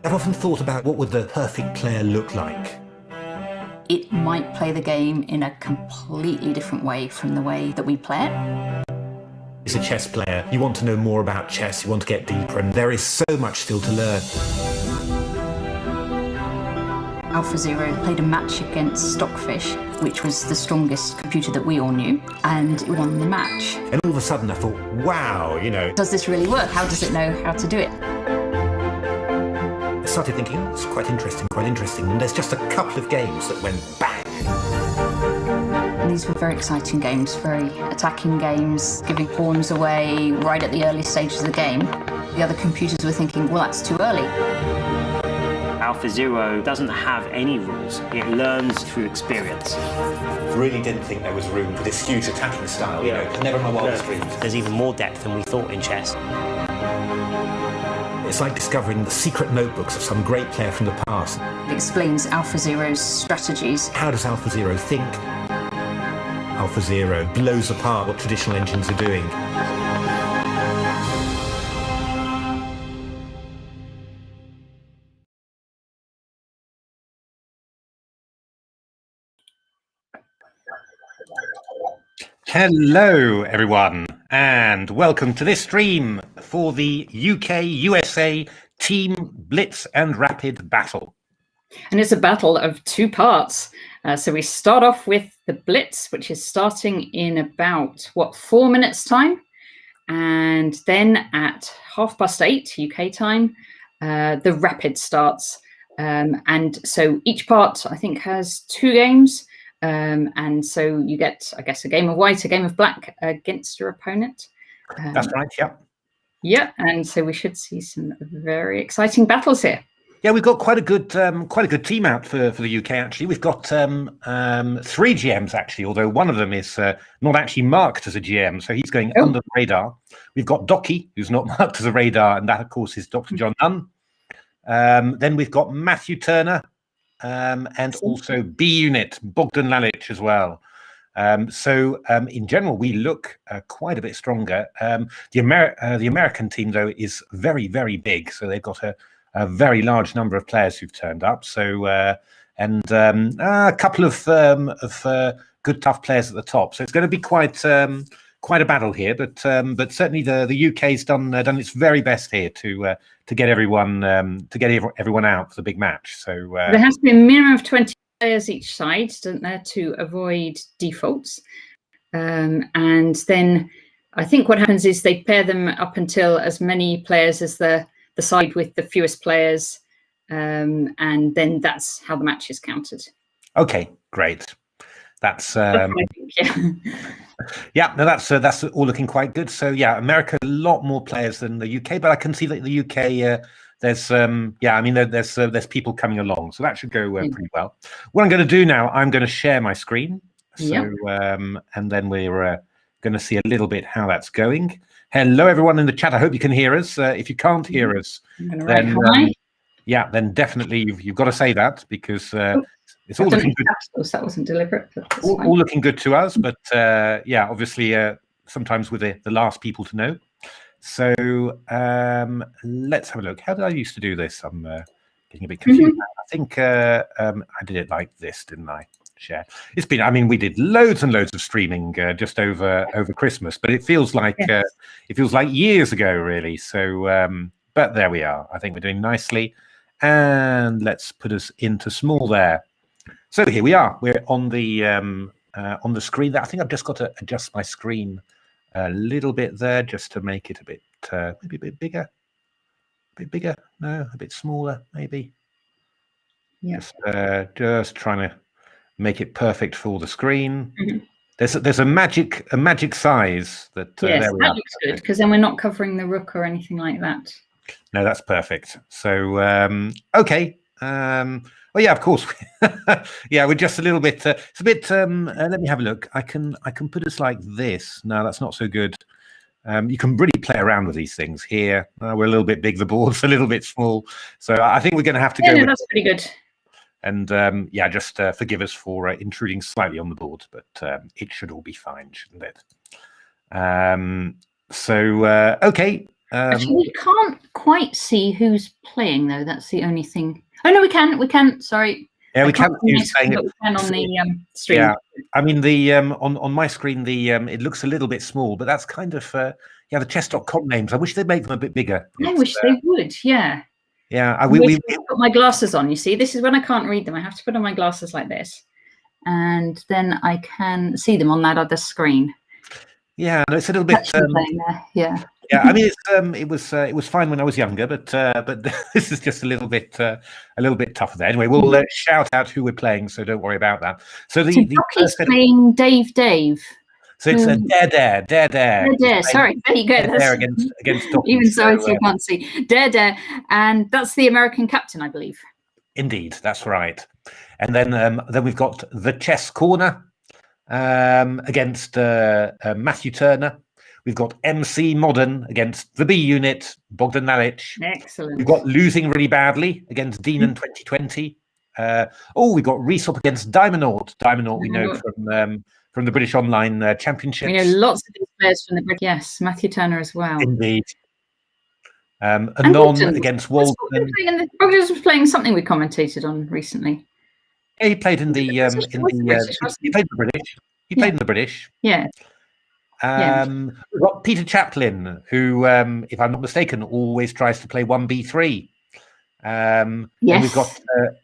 I've often thought about what would the perfect player look like. It might play the game in a completely different way from the way that we play it. As a chess player, you want to know more about chess, you want to get deeper, and there is so much still to learn. AlphaZero played a match against Stockfish, which was the strongest computer that we all knew, and it won the match. And all of a sudden I thought, wow, does this really work? How does it know how to do it? I started thinking, it's quite interesting, and there's just a couple of games that went bang. And these were very exciting games, very attacking games, giving pawns away right at the early stages of the game. The other computers were thinking, well, that's too early. AlphaZero doesn't have any rules. It learns through experience. Really didn't think there was room for this huge attacking style, never in my wildest dreams. There's even more depth than we thought in chess. It's like discovering the secret notebooks of some great player from the past. It explains AlphaZero's strategies. How does AlphaZero think? AlphaZero blows apart what traditional engines are doing. Hello, everyone, and welcome to this stream for the UK-USA Team Blitz and Rapid Battle. And it's a battle of two parts. So we start off with the Blitz, which is starting in about, 4 minutes time? And then at 8:30 UK time, the Rapid starts. And so each part, I think, has 2 games. And so you get, I guess, a game of white, a game of black against your opponent. That's right, yeah. Yeah, and so we should see some very exciting battles here. Yeah, we've got quite a good team out for the UK, actually. We've got 3 GMs, actually, although one of them is not actually marked as a GM, so he's going under the radar. We've got Docky, who's not marked as a radar, and that, of course, is Dr. John Nunn. Then we've got Matthew Turner, and also B Unit, Bogdan Lalic as well. So in general, we look quite a bit stronger. The American team, though, is very, very big. So they've got a very large number of players who've turned up. So and a couple of good, tough players at the top. So it's going to be quite a battle here. But certainly the UK's done its very best here to get everyone out for the big match. So there has to be a minimum of 20 players each side, doesn't there, to avoid defaults. And then I think what happens is they pair them up until as many players as the side with the fewest players, and then that's how the match is counted. Okay, great. That's I think, yeah. Yeah, no, that's all looking quite good. So yeah, America, a lot more players than the UK, but I can see that the UK there's people coming along, so that should go pretty well. What I'm going to do now, I'm going to share my screen. So and then we're going to see a little bit how that's going. Hello, everyone in the chat. I hope you can hear us. If you can't hear us, then then definitely you've got to say that, because it's all looking good. That wasn't deliberate. All looking good to us, but yeah, obviously sometimes with the last people to know. So let's have a look. How did I used to do this? I'm getting a bit confused. I think I did it like this, didn't I? Share. It's been. I mean, we did loads and loads of streaming just over Christmas, but it feels like years ago, really. So, but there we are. I think we're doing nicely, and let's put us into small there. So here we are. We're on the screen. I think I've just got to adjust my screen a little bit there, just to make it a bit maybe a bit bigger. A bit bigger? No, a bit smaller, maybe. Yeah. Just trying to make it perfect for the screen. There's a magic size that. Yes, there we that are. looks good, because then we're not covering the rook or anything like that. No, that's perfect. So okay. Well, yeah, of course. Yeah, we're just a little bit. It's a bit. Let me have a look. I can put us like this. No, that's not so good. You can really play around with these things here. We're a little bit big. The board's a little bit small. So I think we're going to have to go. No, that's pretty good. And yeah, just forgive us for intruding slightly on the board, but it should all be fine, shouldn't it? So okay. Actually, we can't quite see who's playing though. That's the only thing. Oh no, we can. We can. Sorry. Yeah, we can. We can on the stream. Yeah, I mean the on my screen it looks a little bit small, but that's kind of yeah, the chess.com names. I wish they'd make them a bit bigger. I wish they would. Yeah. Yeah, we put my glasses on. You see, this is when I can't read them. I have to put on my glasses like this, and then I can see them on that other screen. Yeah, no, it's a little bit. Yeah. Yeah, I mean, it was fine when I was younger, but this is just a little bit tougher there. Anyway, we'll shout out who we're playing, so don't worry about that. So Dockie's playing Dave. So it's a Dare. Sorry, there you go. Dare against Dockie. Even so, I still can't see Dare, and that's the American captain, I believe. Indeed, that's right. And then we've got the Chess Corner against Matthew Turner. We've got MC Modern against the B Unit, Bogdan Lalic. Excellent. We've got Losing Really Badly against Deanon 2020. We've got Reesop against Diamonaut. Diamonaut we know from the British Online Championships. We know lots of these players from the British. Yes, Matthew Turner as well. Indeed. Anon against Walton. Bogdan was playing something we commentated on recently. Yeah, he played in the he played in the British. He played in the British. Yeah. We've got Peter Chaplin, who, if I'm not mistaken, always tries to play 1b3. And we've got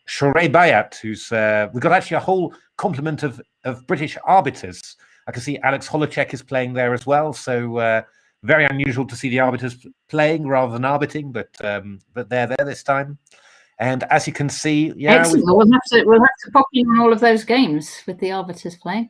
Shorey Bayat, who's we've got actually a whole complement of British arbiters. I can see Alex Holacek is playing there as well. So very unusual to see the arbiters playing rather than arbiting, but they're there this time. And as you can see, yeah, excellent. We'll have to pop in on all of those games with the arbiters playing.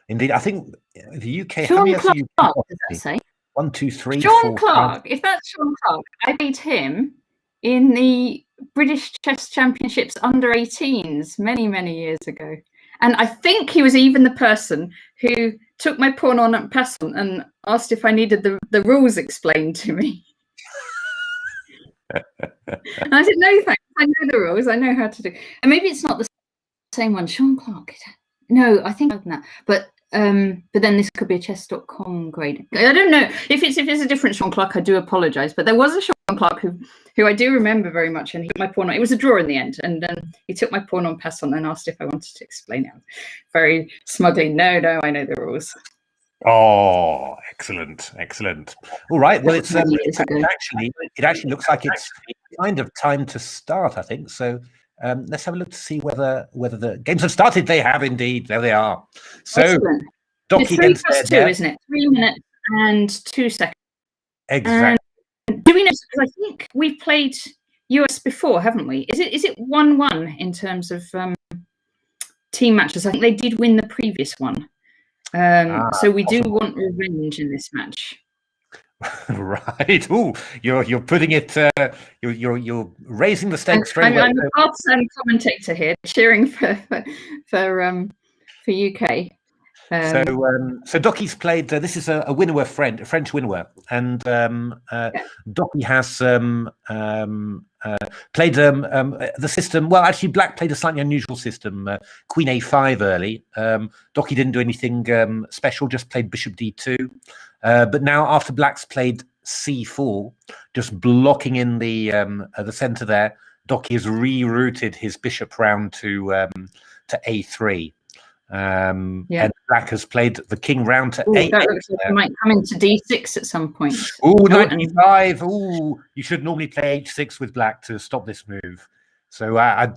Indeed, I think the UK. Sean Clark, does that say? 1, 2, 3. Sean 4, Clark. 5. If that's Sean Clark, I beat him in the British Chess Championships under 18s many years ago, and I think he was even the person who took my pawn on at Passon and asked if I needed the rules explained to me. And I said, no, thanks. I know the rules. I know how to do. And maybe it's not the same one, Sean Clark. No, I think that. But then this could be a chess.com grade. I don't know if it's a different Sean Clark. I do apologise, but there was a Sean Clark who I do remember very much, and he took my pawn on. It was a draw in the end, and he took my pawn on Passon and asked if I wanted to explain it. Very smugly, no, I know the rules. Oh, excellent. All right, well, it actually looks like it's kind of time to start, I think. So let's have a look to see whether the games have started. They have indeed. There they are. So Dockie against 3+2, isn't it? 3 minutes and 2 seconds. Exactly. And do we know? Because I think we've played US before, haven't we? Is it 1-1 in terms of team matches? I think they did win the previous one. So we do want revenge in this match. Right. Ooh, you're putting it. You're raising the stakes straight away. I'm a partisan commentator here, cheering for UK. So Dockie's played. This is a winnower, French winnower, and Dockie has played the system. Well, actually, Black played a slightly unusual system, Queen A5 early. Dockie didn't do anything special, just played Bishop D2. But now, after Black's played C4, just blocking in the centre there, Dockie has rerouted his bishop round to A3. And Black has played the king round to A8. That looks like he might come into D6 at some point. Ooh, knight D5. Ooh, you should normally play H6 with Black to stop this move. So I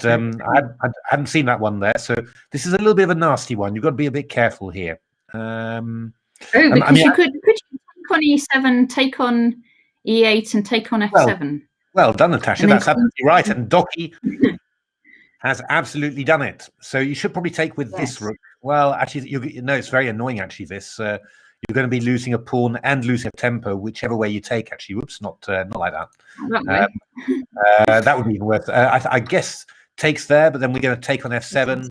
hadn't seen that one there. So this is a little bit of a nasty one. You've got to be a bit careful here. Because you could take on E7, take on E8, and take on F7. Well done, Natasha. That's absolutely right. And Dockie has absolutely done it. So you should probably take with this rook. Well, actually, it's very annoying. Actually, this you're going to be losing a pawn and losing a tempo, whichever way you take. Actually, whoops, not like that. That would be even worse. I guess takes there, but then we're going to take on F7.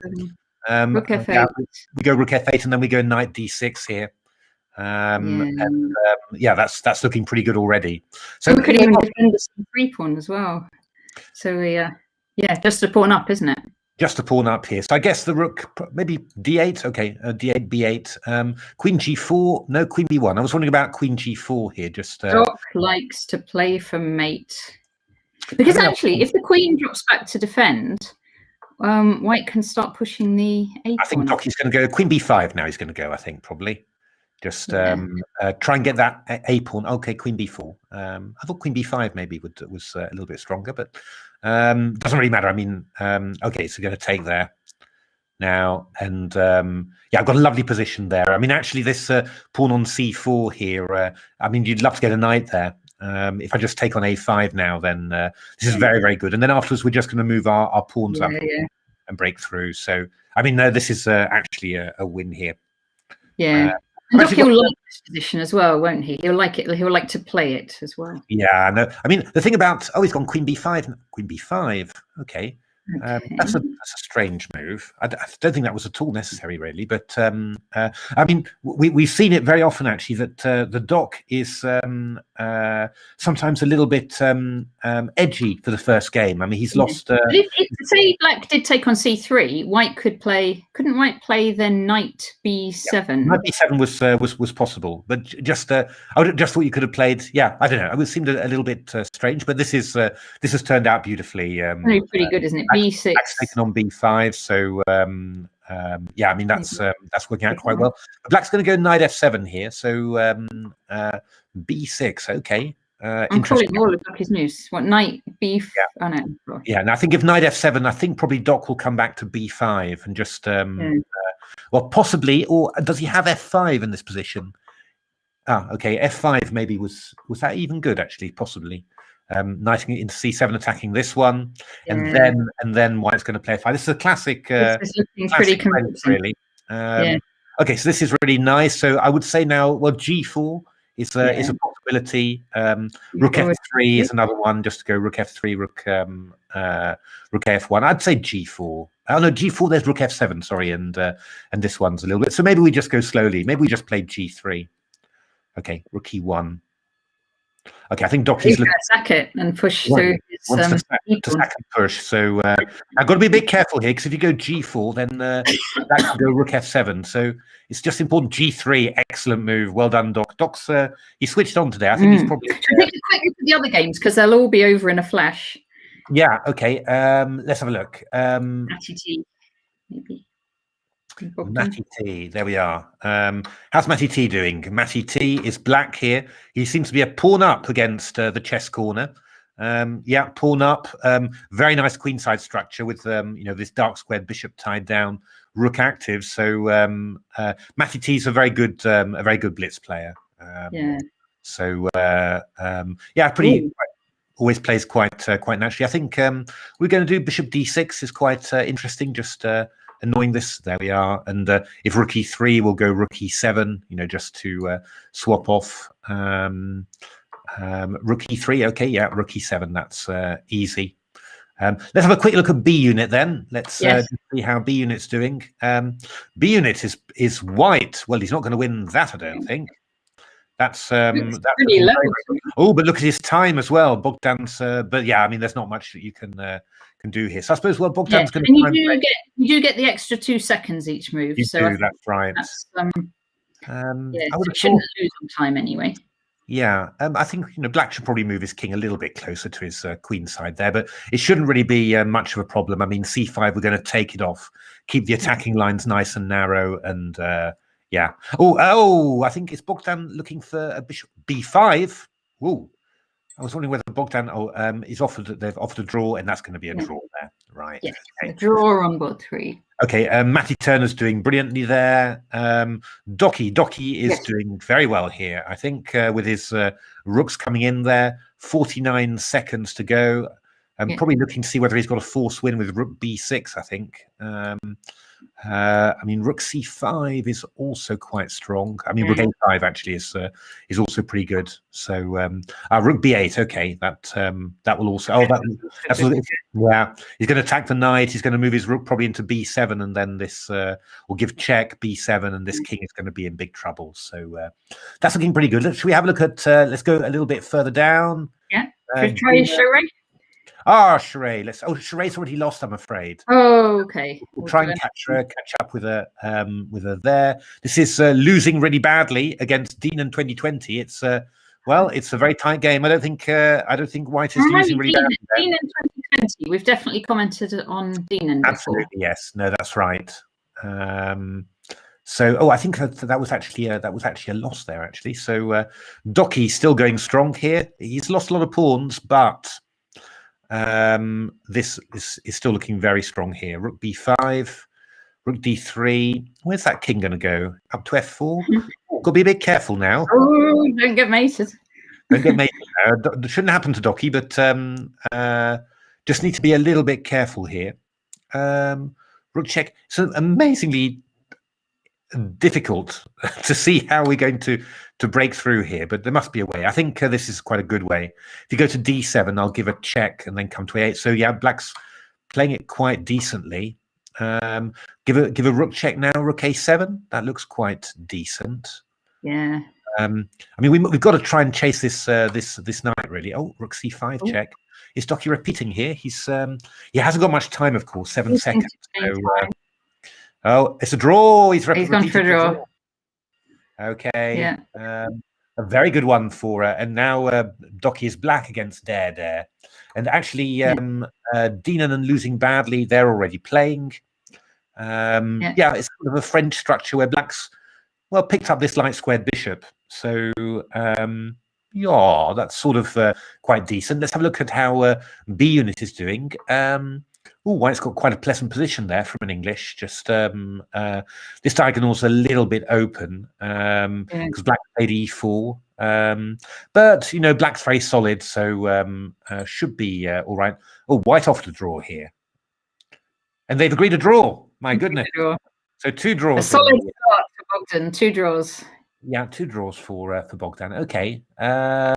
Rook F8. We go Rook F8, and then we go Knight D6 here. That's looking pretty good already. So we could even defend the 3 pawn as well. So just a pawn up, isn't it? Just a pawn up here. So I guess the rook, maybe d8. Okay, d8, b8. Queen g4. No, queen b1. I was wondering about queen g4 here. Just Doc likes to play for mate. Because actually, if the queen drops back to defend, white can start pushing the a I think pawn. Doc is going to go queen b5 now. He's going to go, I think, probably. Just try and get that a pawn. Okay, queen b4. I thought queen b5 maybe was a little bit stronger, but doesn't really matter. I mean, okay, so going to take there now, and yeah, I've got a lovely position there. I mean, actually, this pawn on c4 here. I mean, you'd love to get a knight there. If I just take on a5 now, then this is very, very good. And then afterwards, we're just going to move our pawns up and break through. So, I mean, this is actually a win here. Yeah. And Doc, he'll like this position as well, won't he? He'll like it. He'll like to play it as well. Yeah, no. I mean, the thing about he's gone queen b5. Queen b5. Okay, that's a strange move. I don't think that was at all necessary, really. But I mean, we've seen it very often actually that the Doc is sometimes a little bit edgy for the first game. I mean, he's lost. But if say Black did take on c3, White could play. Couldn't White play then knight b7? Knight b7 was possible, but just I just thought you could have played. Yeah, I don't know. It seemed a little bit strange, but this has turned out beautifully. Pretty good, isn't it? b6. Black's taken on b5, so yeah, I mean that's working out quite well. Black's going to go knight f7 here, so b6. Okay. I'm calling all of Doc's moves. What, knight b? Yeah. Oh, no. Yeah, and I think if knight f7, I think probably Doc will come back to b5 and just well, possibly, or does he have f5 in this position? Ah, okay, f5 maybe was that even good actually? Possibly. Knighting into c7, attacking this one, and then White's going to play f5. This is a classic. This is looking pretty convincing, really. Okay, so this is really nice. So I would say now, well, g4 is a possibility. Rook f3 is another one. Just to go rook f3, rook f1. I'd say g4. Oh no, g4. There's rook f7. Sorry, and this one's a little bit. So maybe we just go slowly. Maybe we just play g3. Okay, rook e1. Okay, I think Doc is looking to sack it and push through his to sack and push. So I've got to be a bit careful here because if you go g4, then that can go rook f7. So it's just important. g3, excellent move. Well done, Doc. Doc's he switched on today. I think he's probably. I think a quick look at the other games because they'll all be over in a flash. Yeah. Okay. Let's have a look. Matty T, maybe. Matty T, there we are. How's Matty T doing? Matty T is black here. He seems to be a pawn up against the chess corner. Yeah, pawn up. Very nice queenside structure with this dark squared bishop tied down, rook active. So Matty T is a very good blitz player. So yeah, pretty. Always plays quite naturally. I think we're going to do bishop d6 is quite interesting. Just annoying this. There we are. And if rook e3, we'll go rook e7. Just to swap off rook e3. Okay, yeah, rook e7. That's easy. Let's have a quick look at B unit then. Let's see how B unit's doing. B unit is white. Well, he's not going to win that, I don't think. That's pretty low. Oh, but look at his time as well. Bogdan's, but yeah, I mean, there's not much that you can do here. So I suppose, well, Bogdan's going to. And you do get the extra 2 seconds each move. You do, that's right. That's, I would have shouldn't lose on time anyway. Yeah, I think Black should probably move his king a little bit closer to his queen side there, but it shouldn't really be much of a problem. I mean, c5, we're going to take it off, keep the attacking lines nice and narrow, and. Yeah. Oh! I think it's Bogdan looking for a bishop b5. Oh, I was wondering whether Bogdan is offered. They've offered a draw, and that's going to be a draw there, right? Yes, okay. A draw on both 3. Okay. Matty Turner's doing brilliantly there. Docky is doing very well here. I think with his rooks coming in there, 49 seconds to go. Probably looking to see whether he's got a force win with rook b6. I think. I mean, rook c5 is also quite strong. I mean, rook a5 actually is also pretty good. So rook b8, okay, that will also. Oh, that's yeah. He's going to attack the knight. He's going to move his rook probably into b7, and then this will give check b7, and this king is going to be in big trouble. So that's looking pretty good. Should we have a look at? Let's go a little bit further down. Yeah. Should we try show ray? Charade. Oh, Charade's already lost, I'm afraid. Oh, okay. We'll try and catch up with her there. This is losing really badly against Dean in 2020. It's well, it's a very tight game. I don't think White is losing really badly. Dean in 2020. We've definitely commented on Dean before. Absolutely, yes. No, that's right. So, I think that was actually a loss there. Actually, so Docky still going strong here. He's lost a lot of pawns, but this is still looking very strong here. Rook b5, rook d3. Where's that king going to go? Up to f4. Got to be a bit careful now. Oh, don't get mated. Don't get mated. Shouldn't happen to Docky, but just need to be a little bit careful here. Rook check. So amazingly difficult to see how we're going to break through here, but there must be a way. I think this is quite a good way. If you go to d7, I'll give a check and then come to a8. So yeah, Black's playing it quite decently. Give a rook check now. Rook a7. That looks quite decent. Yeah. I mean, we've got to try and chase this this knight really. Oh, rook c5 check. Is Docky repeating here? He hasn't got much time, of course. 7 seconds. So, oh, it's a draw. He's gone for a draw. Okay. Yeah. A very good one for and now Docky is black against Dare. And actually, Deenan losing badly. They're already playing. Yeah, it's sort of a French structure where Black's picked up this light squared bishop. So yeah, that's sort of quite decent. Let's have a look at how B unit is doing. White's got quite a pleasant position there from an English. Just this diagonal's a little bit open because Black played e4. But you know, Black's very solid, so should be all right. Oh, White off to draw here, and they've agreed to draw. My goodness! So 2 draws. A solid start for Bogdan. 2 draws. Yeah, 2 draws for Bogdan. Okay. Right.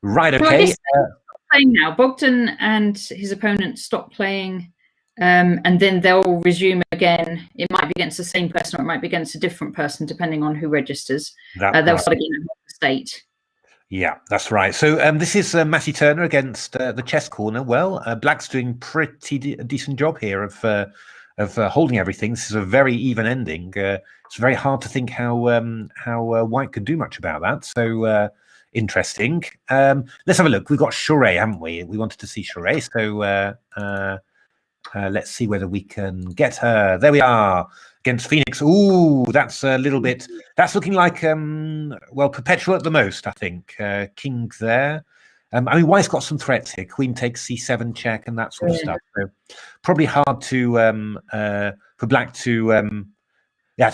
Okay. Well, playing now. Bogdan and his opponent stop playing, and then they'll resume again. It might be against the same person, or it might be against a different person, depending on who registers. They'll start again at the state. Yeah, that's right. So this is Matty Turner against the chess corner. Well, Black's doing pretty decent job here of holding everything. This is a very even ending. It's very hard to think how White could do much about that. So interesting. Let's have a look. We've got Charade, haven't we? We wanted to see Charade. So let's see whether we can get her. There we are against Phoenix. Ooh, that's a little bit. That's looking like perpetual at the most. I think king there. I mean, White's got some threats here. Queen takes c7 check and that sort of stuff. So probably hard to for Black to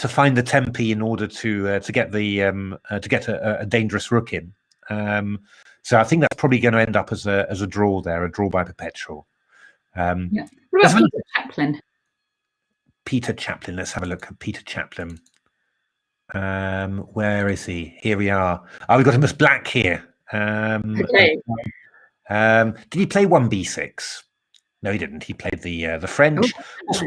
find the tempi in order to get the to get a dangerous rook in. So I think that's probably going to end up as a draw there, a draw by perpetual. Yeah. What about Peter Chaplin? Peter Chaplin. Let's have a look at Peter Chaplin. Where is he? Here we are. Oh, we've got him as Black here. Okay. Did he play 1b6? No, he didn't. He played the French.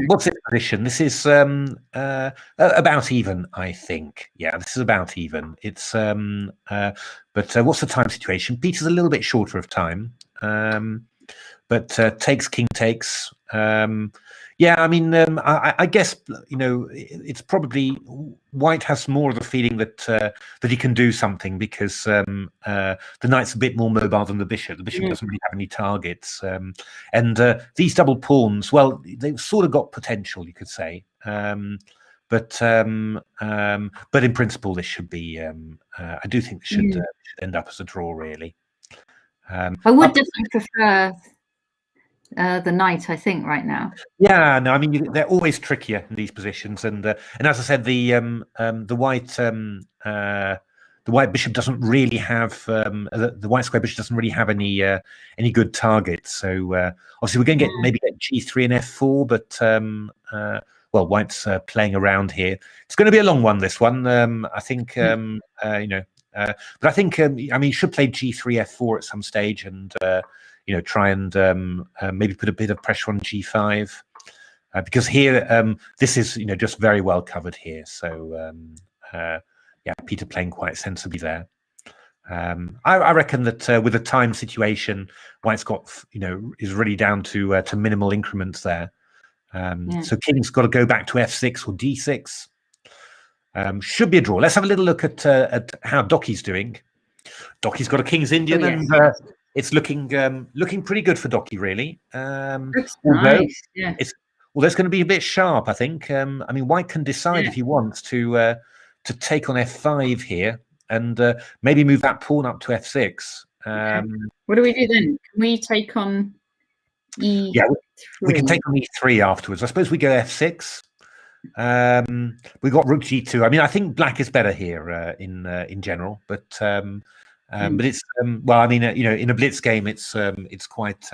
What's his position? This is about even, I think. Yeah, this is about even. It's but what's the time situation? Peter's a little bit shorter of time, but takes king takes. Yeah, I mean, I guess you know it's probably White has more of the feeling that that he can do something because the knight's a bit more mobile than the bishop. The bishop doesn't really have any targets, and these double pawns, well, they've sort of got potential, you could say. But in principle, this should be. I do think this should end up as a draw, really. I would definitely prefer the knight, I think, right now. Yeah, no, I mean they're always trickier in these positions, and as I said, the white bishop doesn't really have the white square bishop doesn't really have any good targets. So obviously we're going to maybe get g3 and f4, but well, White's playing around here. It's going to be a long one. This one, I think, you know, but I think I mean you should play g3 f4 at some stage, and you know, try and maybe put a bit of pressure on g5 because here this is, you know, just very well covered here. So yeah, Peter playing quite sensibly there. I reckon that with the time situation, White's got, is really down to minimal increments there. So King's got to go back to f6 or d6. Should be a draw. Let's have a little look at how Docky's doing. Docky's got a King's Indian, and it's looking pretty good for Docky, really. Looks nice. Yeah. Although it's going to be a bit sharp, I think. I mean, White can decide if he wants to take on f5 here and maybe move that pawn up to f6. What do we do then? Can we take on e3? Yeah, we can take on e3 afterwards. I suppose we go f6. We've got rook g2. I mean, I think black is better here in general, but it's well, I mean, in a blitz game, it's quite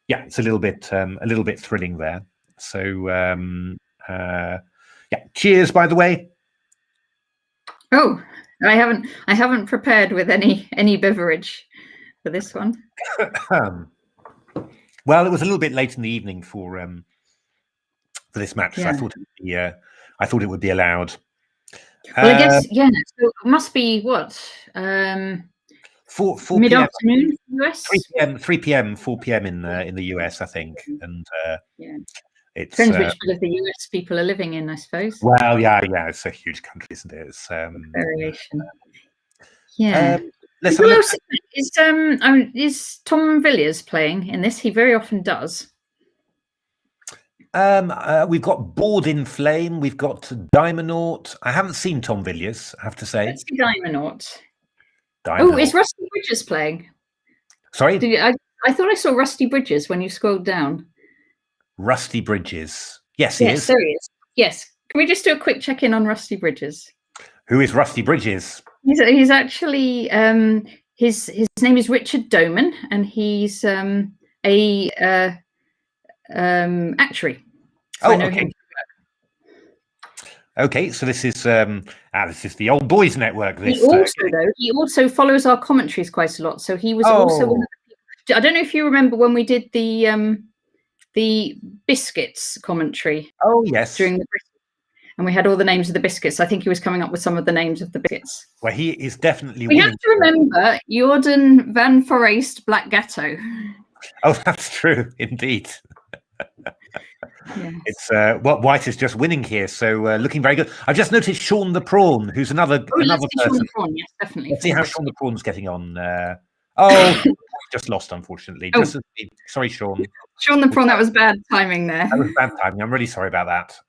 it's a little bit thrilling there. So cheers, by the way. Oh, I haven't prepared with any beverage for this one. Well, it was a little bit late in the evening for this match, so I thought it would be allowed. Well, I guess so it must be what 4 mid-afternoon US. 3 p.m., 4 p.m. in the US, I think, and it depends which bit of the US people are living in, I suppose. Well, yeah, it's a huge country, isn't it? It's variation. Yeah. Let's Who else is Tom Villiers playing in this? He very often does. We've got Board in Flame. We've got Diamonaut. I haven't seen Tom Villiers, I have to say. Let's see Diamonaut. Oh, is Rusty Bridges playing? Sorry? I thought I saw Rusty Bridges when you scrolled down. Rusty Bridges. Yes, he is. There he is. Yes. Can we just do a quick check-in on Rusty Bridges? Who is Rusty Bridges? He's actually his name is Richard Doman, and he's a actuary. So I know him. Okay, so this is the Old Boys Network. He also follows our commentaries quite a lot. So he was also one of the people. I don't know if you remember when we did the biscuits commentary. Oh yes, during the and we had all the names of the biscuits. I think he was coming up with some of the names of the biscuits. Well, he is definitely. We have to remember Jordan van Foreest Black Gatto. Oh, that's true, indeed. Yes. It's White is just winning here, so looking very good. I've just noticed Sean the Prawn, who's another person. Sean the Prawn, yes, definitely. Let's see how Sean the Prawn's getting on. Just lost, unfortunately. Sorry, Sean. Sean the Prawn, that was bad timing there. That was bad timing. I'm really sorry about that.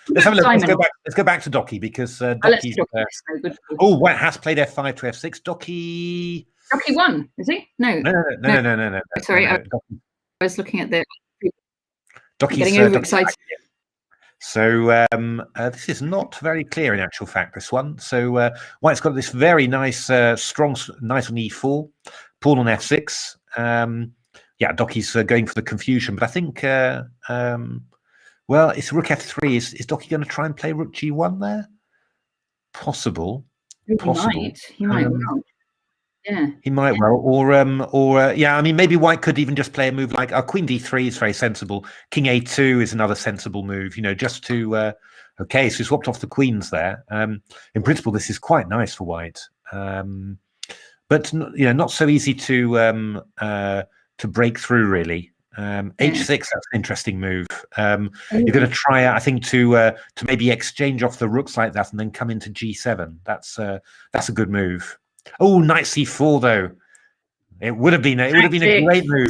Let's have a look. Let's go back to Docky because Docky's. White has played f5 to f6. Docky won, is he? No. Sorry, I was looking at the. Docky's getting overexcited. So this is not very clear in actual fact, this one. So White's got this very nice, strong knight on e4, pawn on f6. Docky's going for the confusion, but I think, it's rook f3. Is Docky going to try and play rook g1 there? Possible. He might well. Yeah, he might well, or I mean, maybe White could even just play a move like Queen d3 is very sensible. King a2 is another sensible move, just to. Okay, so he swapped off the queens there. In principle, this is quite nice for White, but not so easy to break through really. H6, that's an interesting move. You're going to try, I think, to maybe exchange off the rooks like that and then come into g7. That's a good move. Oh, knight c4 though. It would have been a great move.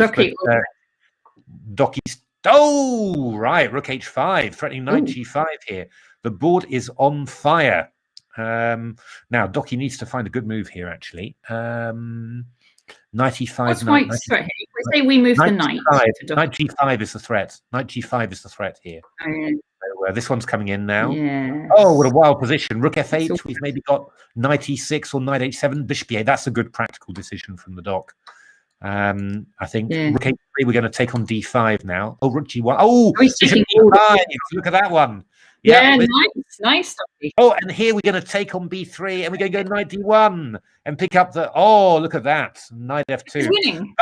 Docky's. Oh, right. Rook h5, threatening knight g5 here. The board is on fire. Now Docky needs to find a good move here. Actually, knight e5. We say we move the knight. Knight g5 is the threat. Knight g5 is the threat here. So, this one's coming in now. Yeah. Oh, what a wild position. Rook f8. We've maybe got knight e6 or knight h7. Bishop e8. That's a good practical decision from the doc. I think rook h3. We're going to take on d5 now. Oh, rook g1. Oh, bishop e5. Look at that one. Yeah, nice. Oh, and here we're going to take on b3, and we're going to go knight d1 and pick up the. Oh, look at that. Knight f2. It's winning.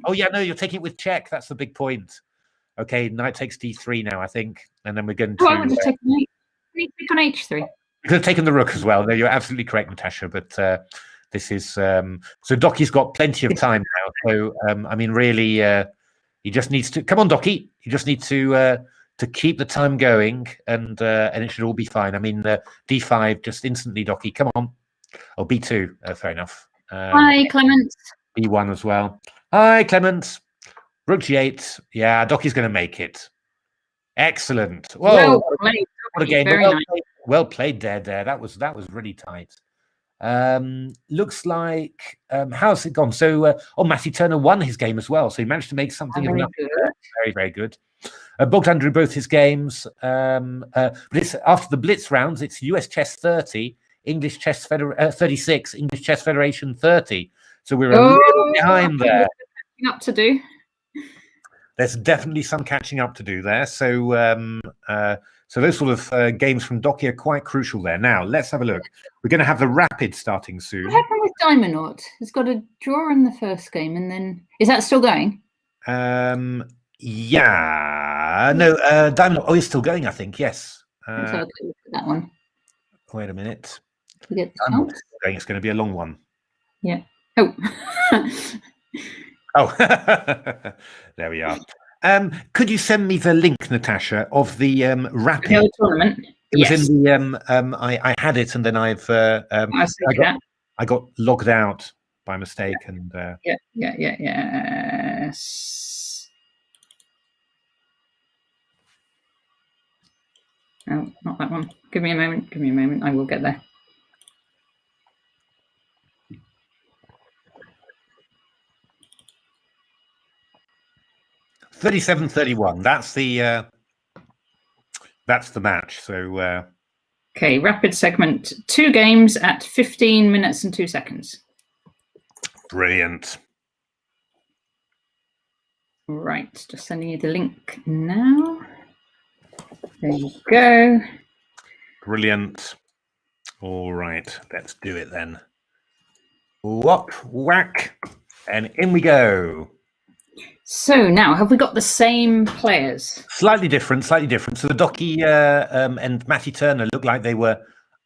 Oh yeah, no, you're taking it with check. That's the big point. Okay, knight takes d3 now, I think, and then we're going to. I want to take knight. Take on h3. You could have taken the rook as well. No, you're absolutely correct, Natasha. But this is so Docky's got plenty of time now. So I mean, really, he just needs to come on, Docky. You just need to keep the time going, and it should all be fine. I mean, D5 just instantly, Docky. Come on. Oh, B2. Fair enough. Hi, Clement. B1 as well. Hi, Clement. Rook G8. Yeah, Docky's going to make it. Excellent. Whoa, Well played, what a game! Very Well nice. played, well played there. That was really tight. Looks like how's it gone? So, Matthew Turner won his game as well, so he managed to make something of nothing. Very, very good. Bogdan drew both his games, but it's after the blitz rounds. It's US Chess 30, English Chess 36, English Chess Federation 30. So we're a little behind there. Up to do. There's definitely some catching up to do there. So, so those sort of games from Docky are quite crucial there. Now, let's have a look. We're going to have the rapid starting soon. What happened with Diamondaut? It's got a draw in the first game, and then is that still going? Yeah, no, Diamondaut. Oh, he's still going, I think. Yes. Let's have a quick look at that one. Wait a minute. We get the Diamondaut's chance? still going. It's going to be a long one. Yeah. Oh. Oh, there we are. Could you send me the link, Natasha, of the rapid tournament? It was in the I had it, and then I got logged out by mistake, and yes. Oh, not that one. Give me a moment. Give me a moment. I will get there. $37-31. That's the match. So okay, rapid segment. 2 games at 15 minutes and 2 seconds. Brilliant. Right, just sending you the link now. There you go. Brilliant. All right, let's do it then. Whack, whack, and in we go. So now, have we got the same players? Slightly different, slightly different. So the Docky and Matty Turner look like they were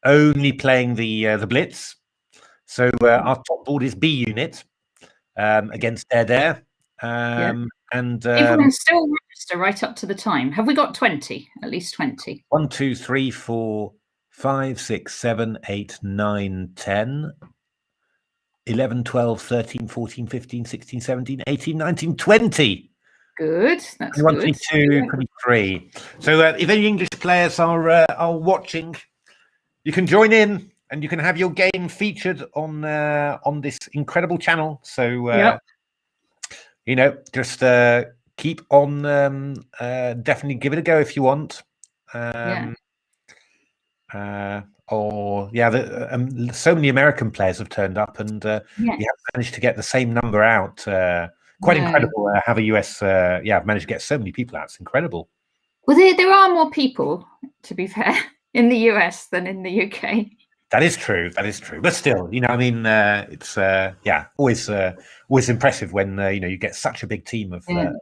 only playing the blitz. So our top board is B unit against Dare. And people can still register right up to the time. Have we got 20? At least 20. 1, 2, 3, 4, 5, 6, 7, 8, 9, 10. 11, 12, 13, 14, 15, 16, 17, 18, 19, 20. Good. That's 21, good. 22, 23. So if any English players are watching, you can join in and you can have your game featured on this incredible channel. So you know, just keep on. Definitely give it a go if you want. Or so many American players have turned up, and you have managed to get the same number out. Quite incredible. Have a US, managed to get so many people out. It's incredible. Well, there are more people, to be fair, in the US than in the UK. That is true. That is true. But still, you know, I mean, it's always impressive when you get such a big team of players.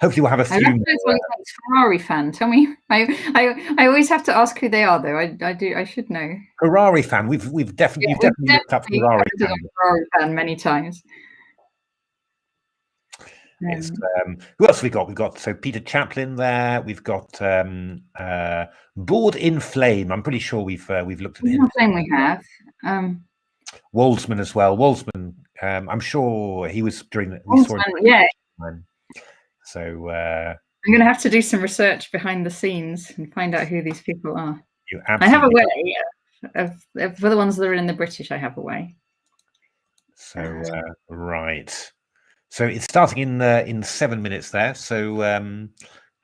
Hopefully, we'll have a few. I recognize Ferrari fan. Tell me, I always have to ask who they are, though. I should know. Ferrari fan. We've definitely looked up Ferrari fan. Ferrari fan many times. It's, who else have we got? We've got Peter Chaplin there. We've got Board in Flame. I'm pretty sure we've looked at him. Flame we have. Waldsman as well. Waldsman. I'm sure he was during the. So I'm going to have to do some research behind the scenes and find out who these people are. I have a way for the ones that are in the British. I have a way. So right. So it's starting in 7 minutes there. So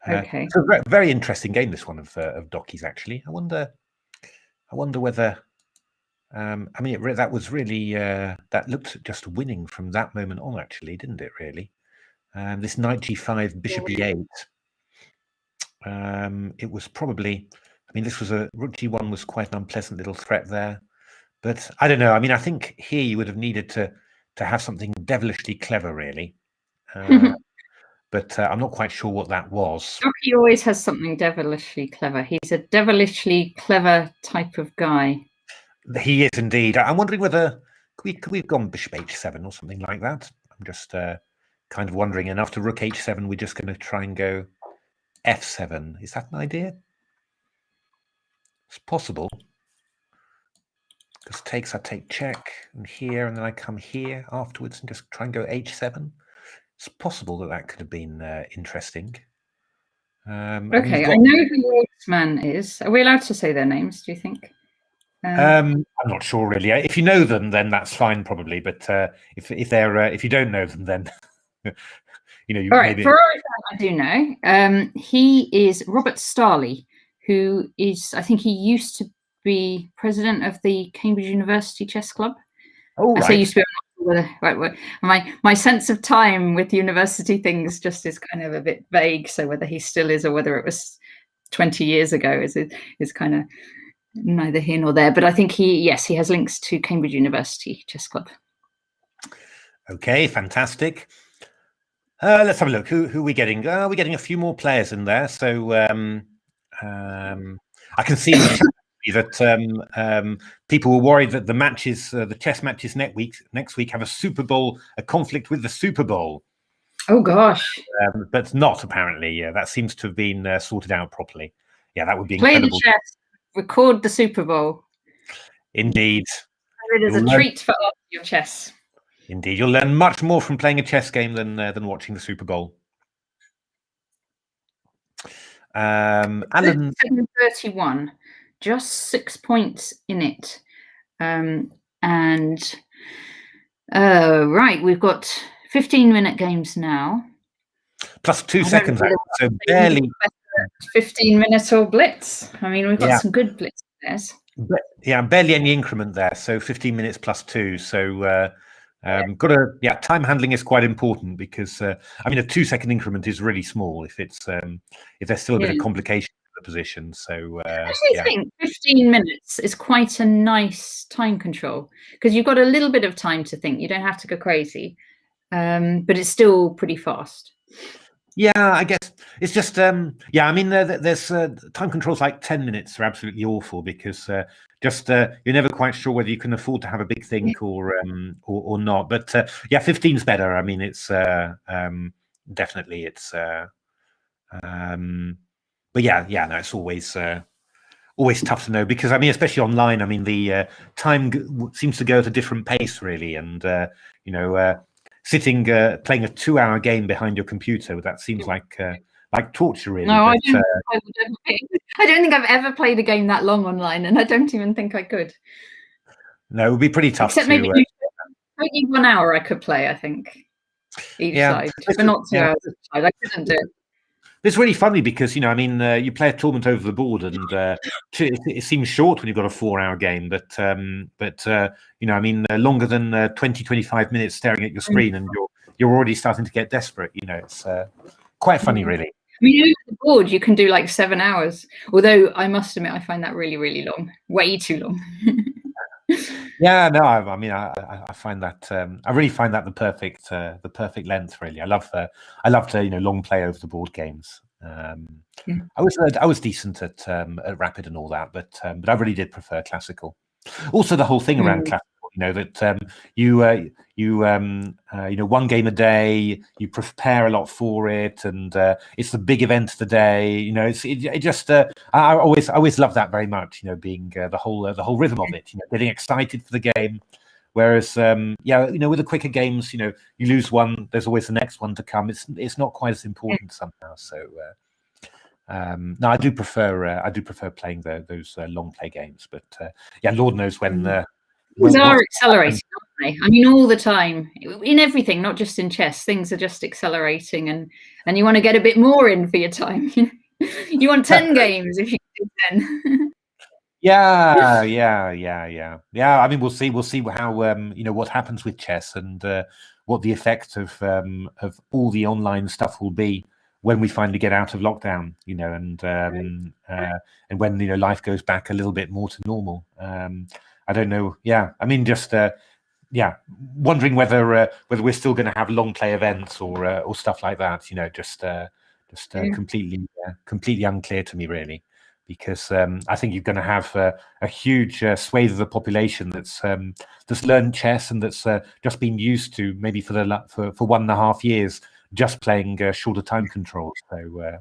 okay. So very interesting game, this one of Docky's actually. I wonder whether I mean that was really that looked just winning from that moment on, actually, didn't it? Really, this knight g5, bishop e8. It was probably. I mean, this was a rook g1 was quite an unpleasant little threat there, but I don't know. I mean, I think here you would have needed to have something devilishly clever, really. But but I'm not quite sure what that was. Docky always has something devilishly clever. He's a devilishly clever type of guy. He is indeed. I'm wondering whether could we have gone bishop h7 or something like that. I'm just kind of wondering. And after rook h7, we're just going to try and go f7. Is that an idea? It's possible. Because I take check and here, and then I come here afterwards and just try and go h7. It's possible that could have been interesting. Okay, I know who your man is. Are we allowed to say their names, do you think? I'm not sure really. If you know them, then that's fine probably. But if you don't know them, then you know. All right, for I do know. He is Robert Starley, who is, I think he used to be president of the Cambridge University Chess Club. Oh, right. I say used to be. Right, my sense of time with university things just is kind of a bit vague. So whether he still is or whether it was 20 years ago is kind of neither here nor there. But I think he has links to Cambridge University Chess Club. Okay, fantastic. Let's have a look. Who are we getting? We're getting a few more players in there. So I can see that people were worried that the chess matches next week have a conflict with the Super Bowl. Oh gosh! But not apparently. Yeah, that seems to have been sorted out properly. Yeah, that would be Play incredible. the chess, record the Super Bowl. Indeed. It is a treat for your chess. Indeed, you'll learn much more from playing a chess game than watching the Super Bowl. Alan, 31, just 6 points in it, and right, we've got 15-minute games now. Plus 2 seconds, so barely 15-minute or blitz. I mean, we've got some good blitz players. Yeah, barely any increment there. So 15 minutes plus 2. So time handling is quite important because I mean, a 2-second increment is really small if there's still a bit of complication in the position. So I actually think 15 minutes is quite a nice time control because you've got a little bit of time to think. You don't have to go crazy, but it's still pretty fast. Yeah, I guess it's just I mean, there's time controls like 10 minutes are absolutely awful because you're never quite sure whether you can afford to have a big think or not. But 15's better. I mean, it's definitely it's. But no, it's always tough to know because I mean, especially online. I mean, the time seems to go at a different pace, really, and sitting playing a 2-hour game behind your computer, that seems like torture, really. No, I don't think I've ever played a game that long online, and I don't even think I could. No, it would be pretty tough. Except maybe 1 hour I could play, I think, each side, but not 2 hours each side. I couldn't do it. It's really funny because, I mean, you play a tournament over the board and it seems short when you've got a 4-hour game, but I mean, longer than 20-25 minutes staring at your screen and you're already starting to get desperate. It's quite funny, really. I mean, over the board, you can do like 7 hours, although I must admit, I find that really, really long, way too long. Yeah, no, I mean, I find that I really find that the perfect length. Really, I love long play over the board games. I was decent at rapid and all that, but I really did prefer classical. Also, the whole thing around classical, that one game a day, you prepare a lot for it, and it's the big event of the day. I always love that very much. Being the whole rhythm of it. Getting excited for the game. Whereas, with the quicker games, you lose one, there's always the next one to come. It's not quite as important somehow. So, no, I do prefer playing those long play games. But Lord knows when. Things are accelerating, aren't they? I mean, all the time in everything, not just in chess. Things are just accelerating, and you want to get a bit more in for your time. You want 10 games if you do 10. Yeah. I mean, we'll see how what happens with chess and what the effect of all the online stuff will be when we finally get out of lockdown. And when life goes back a little bit more to normal. I don't know. Yeah, I mean, just yeah, wondering whether we're still going to have long play events or stuff like that. You know, just completely unclear to me, really, because I think you're going to have a huge swathe of the population that's learned chess and that's just been used to, maybe for 1.5 years, just playing shorter time controls. So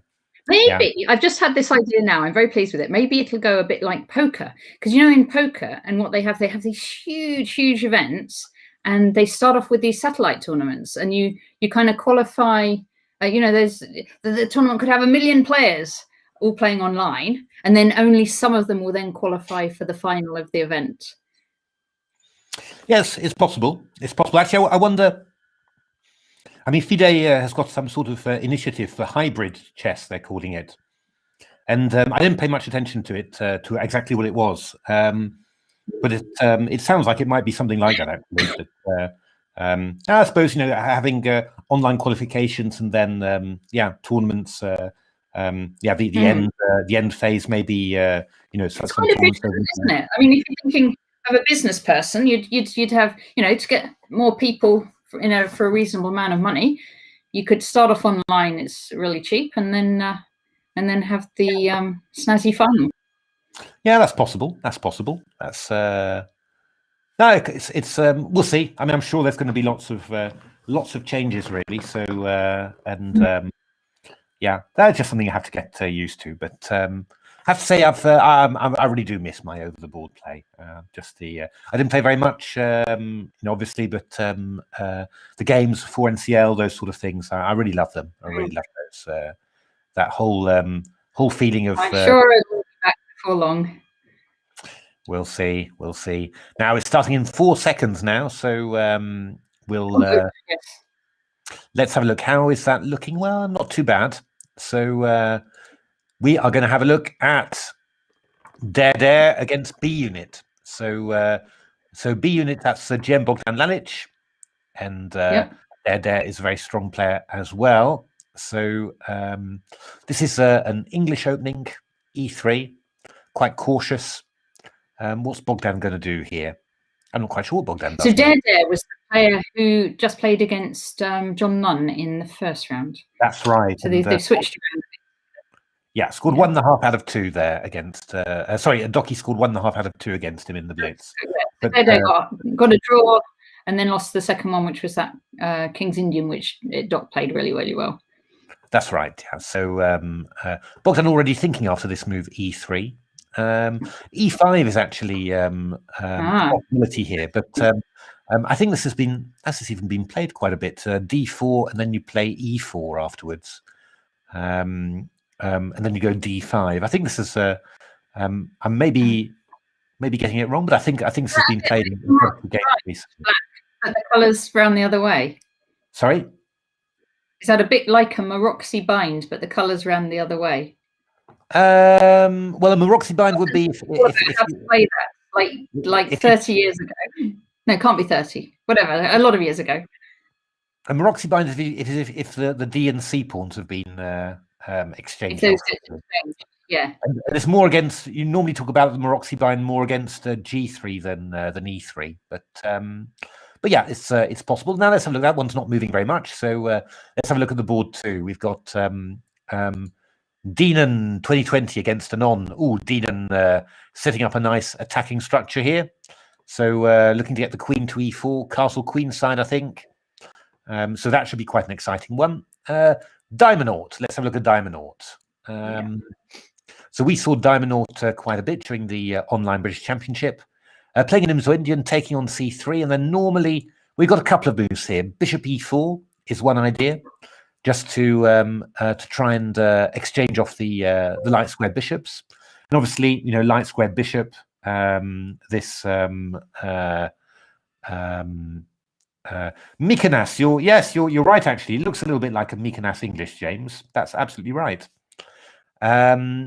maybe I've just had this idea now. I'm very pleased with it. Maybe it'll go a bit like poker, because in poker, and what they have these huge events, and they start off with these satellite tournaments, and you kind of qualify. There's the tournament could have 1 million players all playing online, and then only some of them will then qualify for the final of the event. Yes, it's possible. It's possible. Actually, I wonder. I mean, FIDE has got some sort of initiative for hybrid chess, they're calling it. And I didn't pay much attention to it, to exactly what it was. But it sounds like it might be something like that, actually. But, I suppose, having online qualifications and then, tournaments, the end phase, maybe, it's kind of interesting, isn't it? I mean, if you're thinking of a business person, you'd have, to get more people for a reasonable amount of money, you could start off online. It's really cheap, and then have the snazzy final. Yeah, that's possible. That's no, it's we'll see. I mean, I'm sure there's going to be lots of changes, really. So that's just something you have to get used to. But I have to say, I really do miss my over the board play. I didn't play very much, obviously, but the games for NCL, those sort of things, I really love them. I really love those. That whole feeling of. I'm sure it will be back before long. We'll see. Now it's starting in 4 seconds now, so let's have a look. How is that looking? Well, not too bad. So. We are going to have a look at Dare against B Unit. So B Unit, that's GM Bogdan Lalic, and Dare is a very strong player as well. So this is an English opening, E3, quite cautious. What's Bogdan going to do here? I'm not quite sure what Bogdan does. So Dare was the player who just played against John Nunn in the first round. That's right. So they've switched around. Yeah, scored 1.5 out of 2 there against. Docky scored 1.5 out of 2 against him in the blitz. But got a draw, and then lost the second one, which was that King's Indian, which Doc played really, really well. That's right. Yeah. So Bogdan already thinking after this move E3. E5 is actually a possibility here, but I think this has even been played quite a bit. D4, and then you play E4 afterwards. And then you go D5. I think this is I'm maybe getting it wrong, but I think this has been played in the game recently. And the colours round the other way. Sorry? Is that a bit like a Maroxy bind, but the colours round the other way? Well, a Maroxy bind would be if you play that like 30 years ago. No, it can't be 30. Whatever, a lot of years ago. A Maroxy bind is if the D and C pawns have been exchanged. Yeah. And it's more against. You normally talk about the Maroxy bind more against G3 than E3, but yeah, it's possible. Now let's have a look. That one's not moving very much, so let's have a look at the board too. We've got Deanan 2020 against Anon. Oh, Deanan setting up a nice attacking structure here. So looking to get the queen to E4, castle queen side, I think. So that should be quite an exciting one. Diamondaut. Let's have a look at Diamondaut. So we saw Diamondaut quite a bit during the online British Championship. Playing an Imzo-Indian, taking on C3, and then normally we've got a couple of moves here. Bishop E4 is one idea, just to try and exchange off the light squared bishops. And obviously, light squared bishop. This Mykonos. You're right. Actually, it looks a little bit like a Mykonos English, James. That's absolutely right. So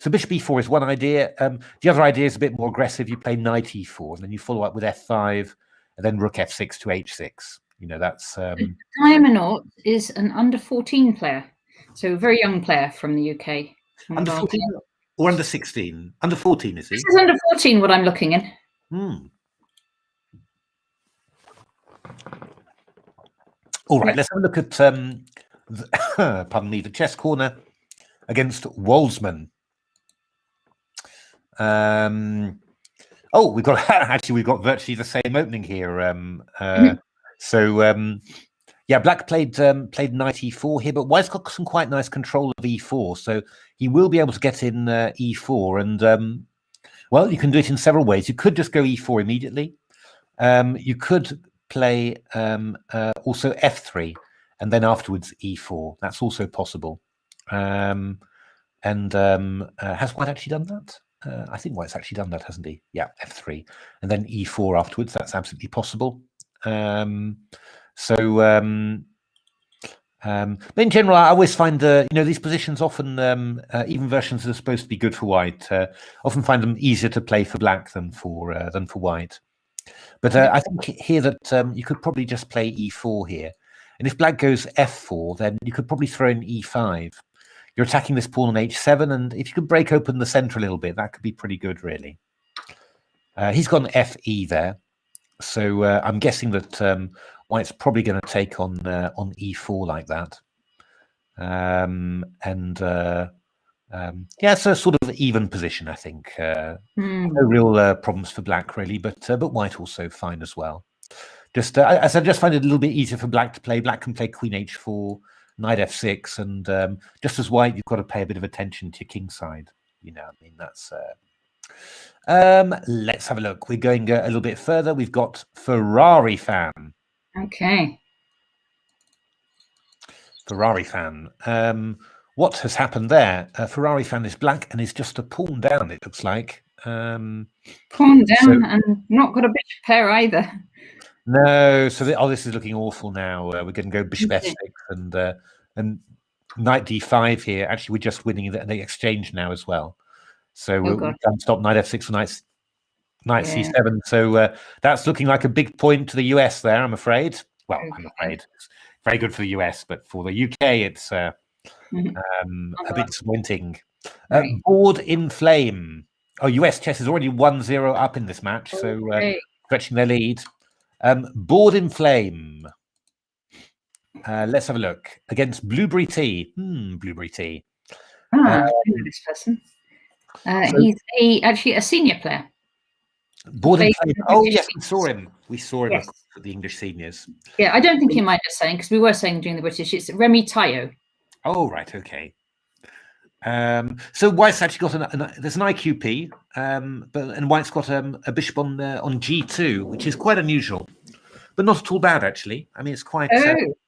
bishop e4 is one idea. The other idea is a bit more aggressive. You play knight e4, and then you follow up with f5, and then rook f6 to h6. That's. Diamondaut is an under 14 player, so a very young player from the UK. Under 14 or under 16? Under 14, is he? This is under 14. What I'm looking in. All right, let's have a look at pardon me, the chess corner against Walsman. Oh, we've got actually we've got virtually the same opening here. Yeah, Black played knight e4 here, but White's got some quite nice control of e4, so he will be able to get in e4. And well, you can do it in several ways. You could just go e4 immediately. You could play also f3, and then afterwards e4. That's also possible. Has White actually done that? I think White's actually done that, hasn't he? Yeah, f3, and then e4 afterwards. That's absolutely possible. But in general, I always find these positions often, even versions that are supposed to be good for White, often find them easier to play for Black than for White. But I think here that you could probably just play e4 here, and if Black goes f4, then you could probably throw in e5. You're attacking this pawn on h7, and if you could break open the center a little bit, that could be pretty good, really. He's gone fe there, so I'm guessing that White's probably going to take on e4 like that. Yeah, it's a sort of even position, I think. No real problems for Black, really, but White also fine as well. Just as I just find it a little bit easier for Black to play. Black can play queen h4, knight f6, and just as White, you've got to pay a bit of attention to your king side. You know, I mean, that's. Let's have a look. We're going a little bit further. We've got Ferrari fan. Okay. Ferrari fan. What has happened there? Ferrari fan is Black and is just a pawn down, it looks like. Pawn down and not got a bishop pair either. No, so this is looking awful now. We're going to go bishop f6 and knight d5 here. Actually, we're just winning the exchange now as well. So we can't stop knight f6 for knight c7. So that's looking like a big point to the US there, I'm afraid. Well, I'm afraid it's very good for the US, but for the UK, it's a bit disappointing. Board in flame. Oh, US chess is already 1-0 up in this match, so stretching their lead. Board in flame. Let's have a look against Blueberry Tea. Blueberry Tea. I know this person. He's actually a senior player. Board in flame. Oh yes, we saw him. We saw him at the English seniors. Yeah, I don't think he might have saying, because we were saying during the British. It's Remy Tayo. Oh right, okay. So White's actually got there's an IQP, and White's got a bishop on g2, which is quite unusual, but not at all bad actually. I mean, it's quite.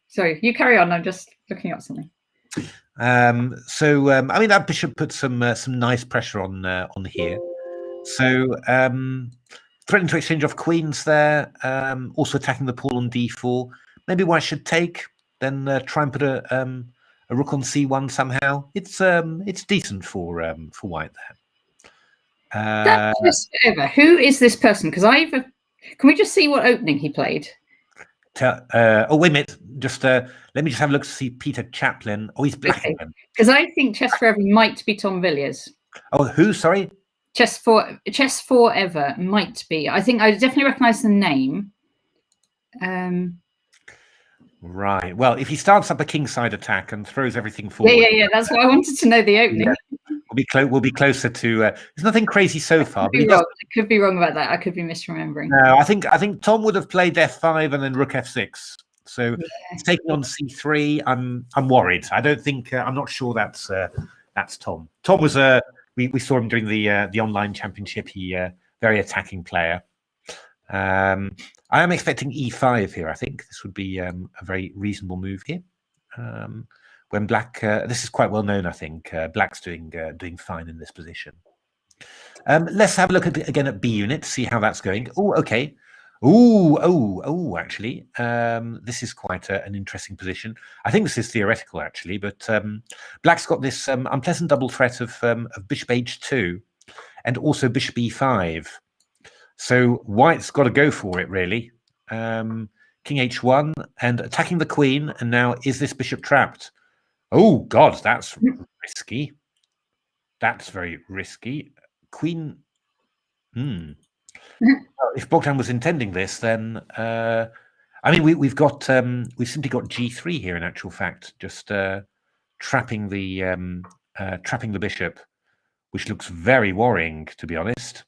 Sorry, you carry on. I'm just looking up something. I mean, that bishop puts some nice pressure on here. So threatening to exchange off queens there. Also attacking the pawn on d4. Maybe White should take, then try and put a rook on c1 somehow. It's decent for White there. Who is this person? Because can we just see what opening he played? Oh wait a minute! Just let me just have a look to see Peter Chaplin. Oh, he's Black again. Because I think Chess Forever might be Tom Villiers. Oh, who? Sorry. Chess Forever might be. I think I definitely recognise the name. Right. Well, if he starts up a kingside attack and throws everything forward. Yeah. That's why I wanted to know the opening. Yeah. We'll be closer to. There's nothing crazy so far. I could be wrong about that. I could be misremembering. No, I think Tom would have played f5 and then rook f6. So he's taking on c3. I'm worried. I don't think. I'm not sure that's Tom. Tom was we saw him during the online championship. He very attacking player. I am expecting e5 here. I think this would be a very reasonable move here. When Black, this is quite well known, I think. Black's doing fine in this position. Let's have a look again at B unit, see how that's going. Oh, okay. Oh, actually, this is quite an interesting position. I think this is theoretical, actually, but Black's got this unpleasant double threat of bishop h2 and also bishop e5. So White's got to go for it, really. King h1 and attacking the queen. And now, is this bishop trapped? Oh, God, that's risky. That's very risky. Queen. Well, if Bogdan was intending this, then I mean, we've simply got G3 here in actual fact, just trapping the bishop, which looks very worrying, to be honest.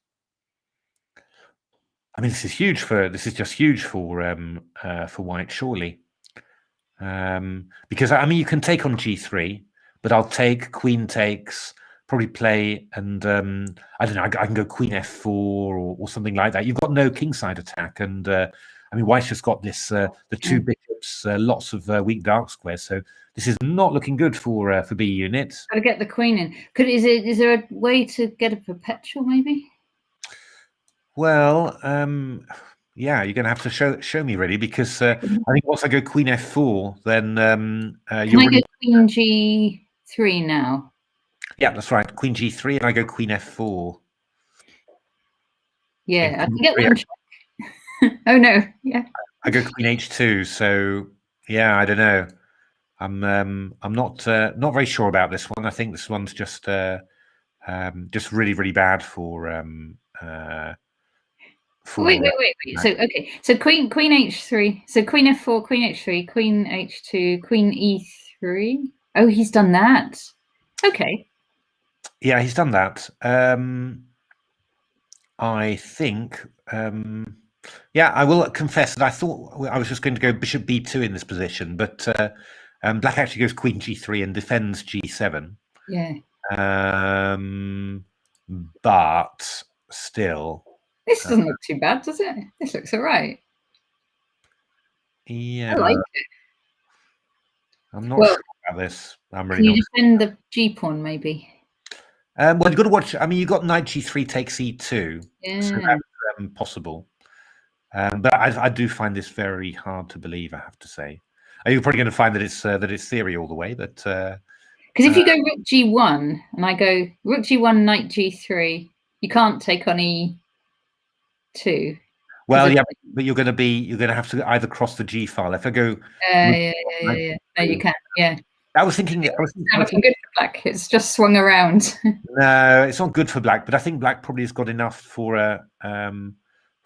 I mean, this is just huge for white, surely. Because I mean, you can take on G3, but I'll take queen takes, probably play, and I don't know. I can go queen F4 or something like that. You've got no kingside attack, and I mean, white's just got this the two bishops, lots of weak dark squares. So this is not looking good for B unit. Got to get the queen in. Is there a way to get a perpetual, maybe? Well, yeah, you're going to have to show me really, because I think once I go queen F4, then Can I go queen G3 now? Yeah, that's right. Queen G3, and I go queen F4. Yeah, I can get one check. Oh no, yeah. I go queen H2. So yeah, I don't know. I'm not very sure about this one. I think this one's just really, really bad for. Wait. So okay, so queen H3, so queen F4, queen H3, queen H2, queen E3. Oh, he's done that. Okay. Yeah, he's done that. I think. Yeah, I will confess that I thought I was just going to go bishop B2 in this position, but black actually goes queen G3 and defends G7. Yeah. But still. This doesn't look too bad, does it? This looks all right. Yeah. I like it. I'm not sure about this. I'm really Can you defend the G pawn, maybe? Well, you've got to watch. I mean, you've got knight G3 takes E2. Yeah. So that's possible. But I do find this very hard to believe, I have to say. You're probably going to find that it's theory all the way, but because if you go rook G1 and I go rook G1, knight G3, you can't take on E2. Well, yeah, but you're going to have to either cross the G file. If I go, yeah. No, you can't. Yeah. I was thinking it's not looking good for black. It's just swung around. No, it's not good for black. But I think black probably has got enough for a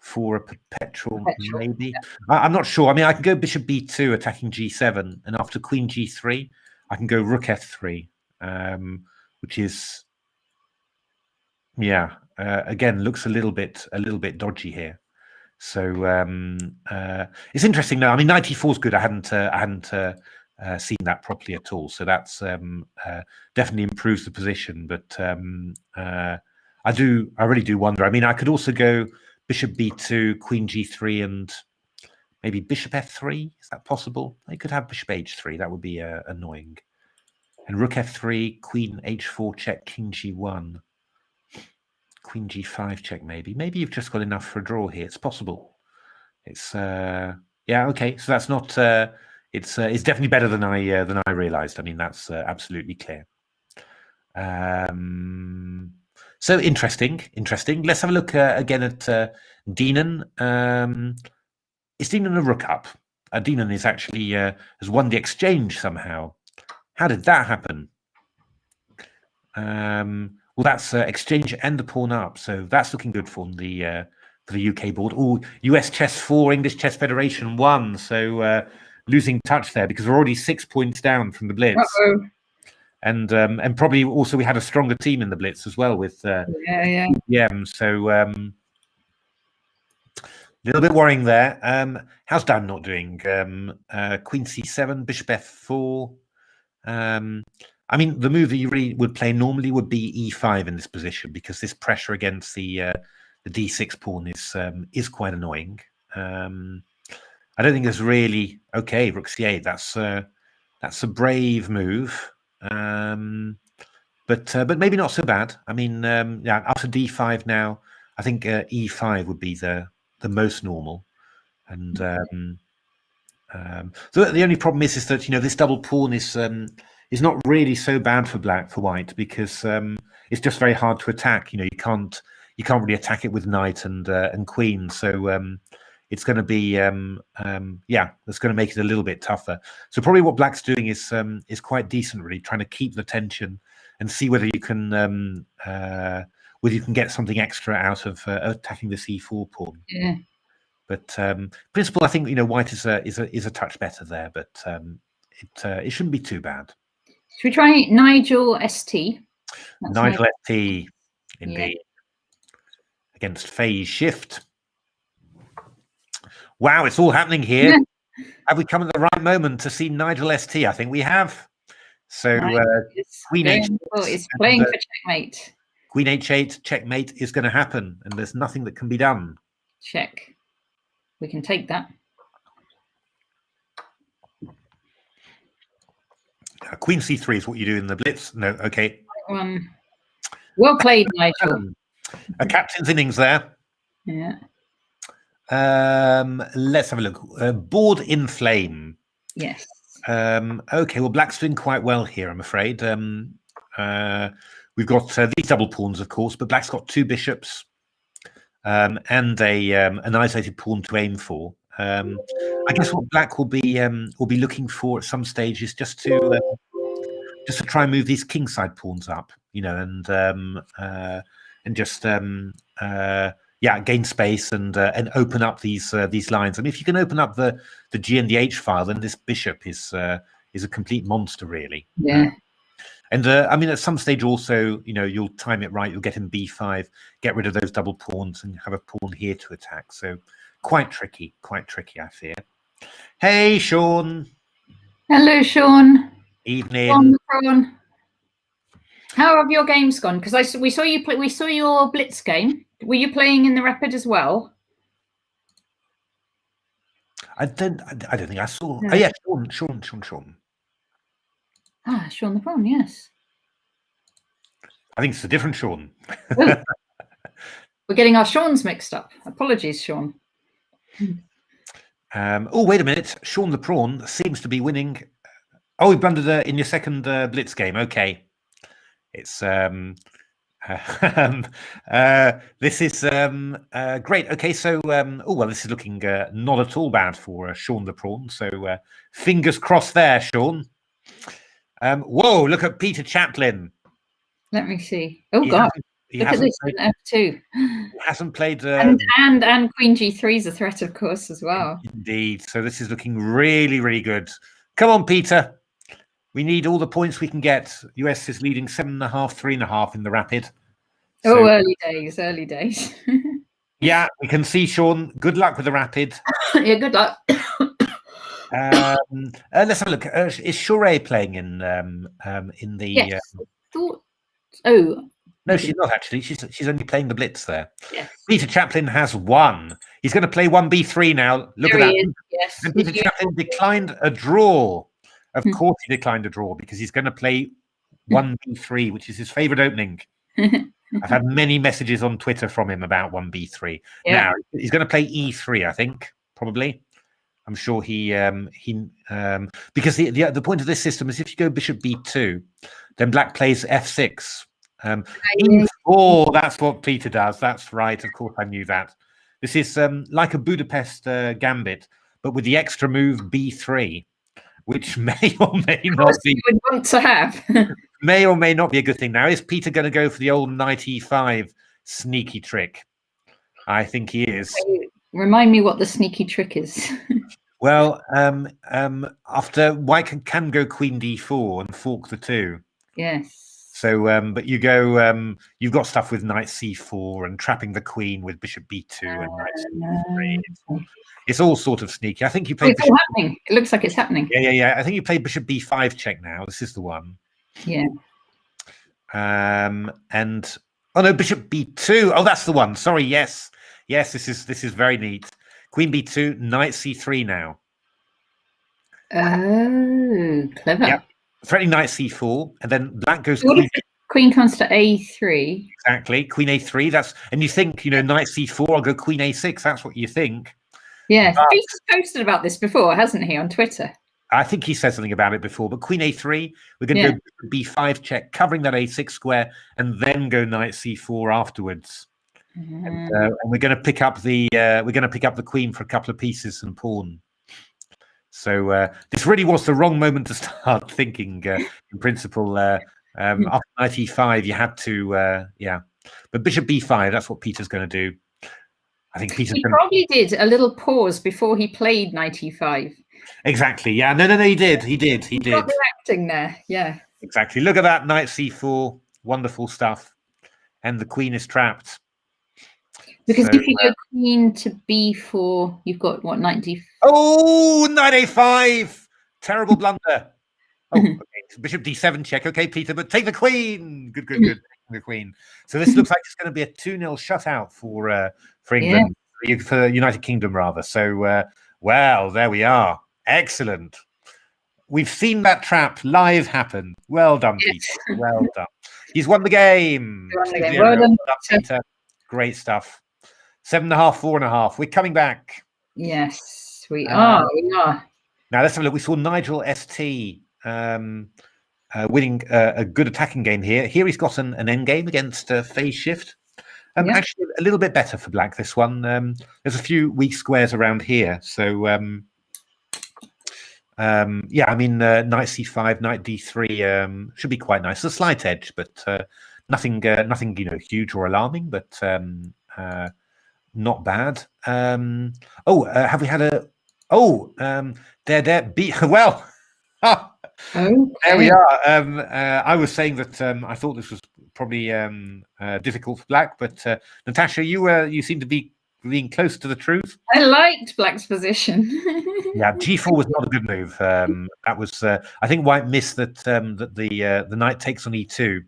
perpetual maybe. Yeah. I'm not sure. I mean, I can go bishop B2 attacking G7, and after queen G3, I can go rook F3, which is again looks a little bit dodgy here. So it's interesting. No, I mean, knight E4 is good. I hadn't seen that properly at all. So that's definitely improves the position. But I really do wonder. I mean, I could also go bishop B2, queen G3, and maybe bishop F3. Is that possible? I could have bishop H3. That would be annoying. And rook F3, queen H4 check, king G1. Queen G5 check, maybe. Maybe you've just got enough for a draw here. It's possible. It's yeah, okay. So that's not. It's definitely better than I realised. I mean, that's absolutely clear. So interesting. Let's have a look again at Deanon. Is Deanon a rook up? Deanon is actually has won the exchange somehow. How did that happen? Well, that's exchange and the pawn up, so that's looking good for the UK board. Oh, US Chess 4, English Chess Federation 1. So losing touch there because we're already 6 points down from the blitz. Uh-oh. And probably also we had a stronger team in the blitz as well with EM. So a little bit worrying there. How's Dan not doing? Queen C7, bishop F4. I mean, the move that you really would play normally would be E5 in this position because this pressure against the D6 pawn is quite annoying. I don't think there's really rook C8. That's a brave move, but maybe not so bad. I mean, yeah, up to D5 now. I think E5 would be the most normal, and so the only problem is that this double pawn is not really so bad for white because it's just very hard to attack. You can't really attack it with knight and queen. So it's going to be that's going to make it a little bit tougher. So probably what black's doing is quite decent, really, trying to keep the tension and see whether you can get something extra out of attacking the C4 pawn. Yeah. But principle, I think white is a touch better there, but it shouldn't be too bad. Should we try Nigel ST? Nigel ST, indeed, against phase shift. Wow, it's all happening here. Have we come at the right moment to see Nigel ST? I think we have. So Queen H8 is playing for checkmate. Queen H8 checkmate is going to happen, and there's nothing that can be done. Check. We can take that. Queen C3 is what you do in the blitz. No, okay. Well played, Nigel. A captain's innings there. Yeah. Let's have a look. Board in flame. Yes. Okay, well, black's doing quite well here, I'm afraid. We've got these double pawns, of course, but black's got 2 bishops and an isolated pawn to aim for. I guess what black will be looking for at some stage is just to try and move these kingside pawns up, and just gain space and open up these lines. I mean, if you can open up the G and the H file, then this bishop is a complete monster, really. Yeah. And I mean, at some stage also, you'll time it right. You'll get in B5, get rid of those double pawns, and have a pawn here to attack. So quite tricky, I fear. Hey, Sean. Hello, Sean. Evening. How have your games gone? Because we saw you play. We saw your blitz game. Were you playing in the rapid as well? I don't think I saw. No. Oh yeah, Sean. Ah, Sean the Prawn, yes. I think it's a different Sean. Oh. We're getting our Seans mixed up. Apologies, Sean. Oh, wait a minute. Sean the Prawn seems to be winning. Oh, he blundered in your second blitz game. Okay. It's this is great. Okay, so oh well, this is looking not at all bad for Sean the Prawn. So fingers crossed there, Sean. Whoa, look at Peter Chaplin. Let me see. Oh God, look at this F2. He hasn't played and Queen G3 is a threat, of course, as well. Indeed. So this is looking really, really good. Come on, Peter. We need all the points we can get. US is leading 7.5, 3.5 in the rapid. So, early days. Yeah, we can see, Sean. Good luck with the rapid. Yeah, good luck. Let's have a look. Is Shure playing in the? Yes. No, she's not actually. She's only playing the blitz there. Yes. Peter Chaplin has won. He's going to play 1b3 now. Look at that. Yes. And Peter Chaplin declined a draw. Of course, he declined a draw because he's going to play 1b3, which is his favorite opening. I've had many messages on Twitter from him about 1b3. Yeah. Now he's going to play e3, I think, probably. I'm sure he because the point of this system is if you go bishop b2, then black plays f6. E4, that's what Peter does. That's right. Of course, I knew that. This is like a Budapest gambit, but with the extra move b3, which may or may not be. You would want to have. May or may not be a good thing. Now, is Peter going to go for the old knight e5 sneaky trick? I think he is. Remind me what the sneaky trick is. Well, after white can go queen d4 and fork the 2. Yes. So, but you go, you've got stuff with knight c4 and trapping the queen with bishop b2 and knight c3. It's all sort of sneaky. I think you played. It's all happening. It looks like it's happening. Yeah. I think you played bishop b5 check now. This is the one. Yeah. And oh no, bishop b2. Oh, that's the one. Sorry. Yes. This is very neat. Queen b2, knight c3 now. Oh, clever. Yep. Threatening knight c4, and then black goes. Queen comes to a3. Exactly. Queen a3. And you think, knight c4. I'll go queen a6. That's what you think. Yeah, Peter's posted about this before, hasn't he, on Twitter? I think he said something about it before. But queen a3, we're going to go b5 check, covering that a6 square, and then go knight c4 afterwards. And we're going to pick up the queen for a couple of pieces and pawn. So this really was the wrong moment to start thinking. In principle, after knight e5, you had to, But bishop b5, that's what Peter's going to do. I think Peter's He probably did a little pause before he played knight e5. Exactly. Yeah. No. He did. He did. Got the acting there. Yeah. Exactly. Look at that. Knight c4. Wonderful stuff. And the queen is trapped. Because if you go queen to b4, you've got what, knight d4? Oh, knight a5. Terrible blunder. Oh, okay. Bishop d7 check. Okay, Peter, but take the queen. Good. The queen. So this looks like it's going to be a 2-0 shutout for England, for United Kingdom rather. So, well, there we are. Excellent. We've seen that trap live happen. Well done, Peter. Well done. He's won the game. Well done, Peter. Great stuff. 7.5, 4.5. We're coming back. Yes, we are. Now let's have a look. We saw Nigel ST winning a good attacking game here. Here he's got an end game against phase shift. Actually, a little bit better for black, this one. There's a few weak squares around here. So, yeah, I mean, knight c5, knight d3 should be quite nice. It's a slight edge, but nothing, huge or alarming, but not bad. Have we had a... well... Okay. There we are. I was saying that I thought this was probably difficult for black, but Natasha, you seem to be being close to the truth. I liked black's position. Yeah, g4 was not a good move. That was, I think, white missed that the knight takes on e2.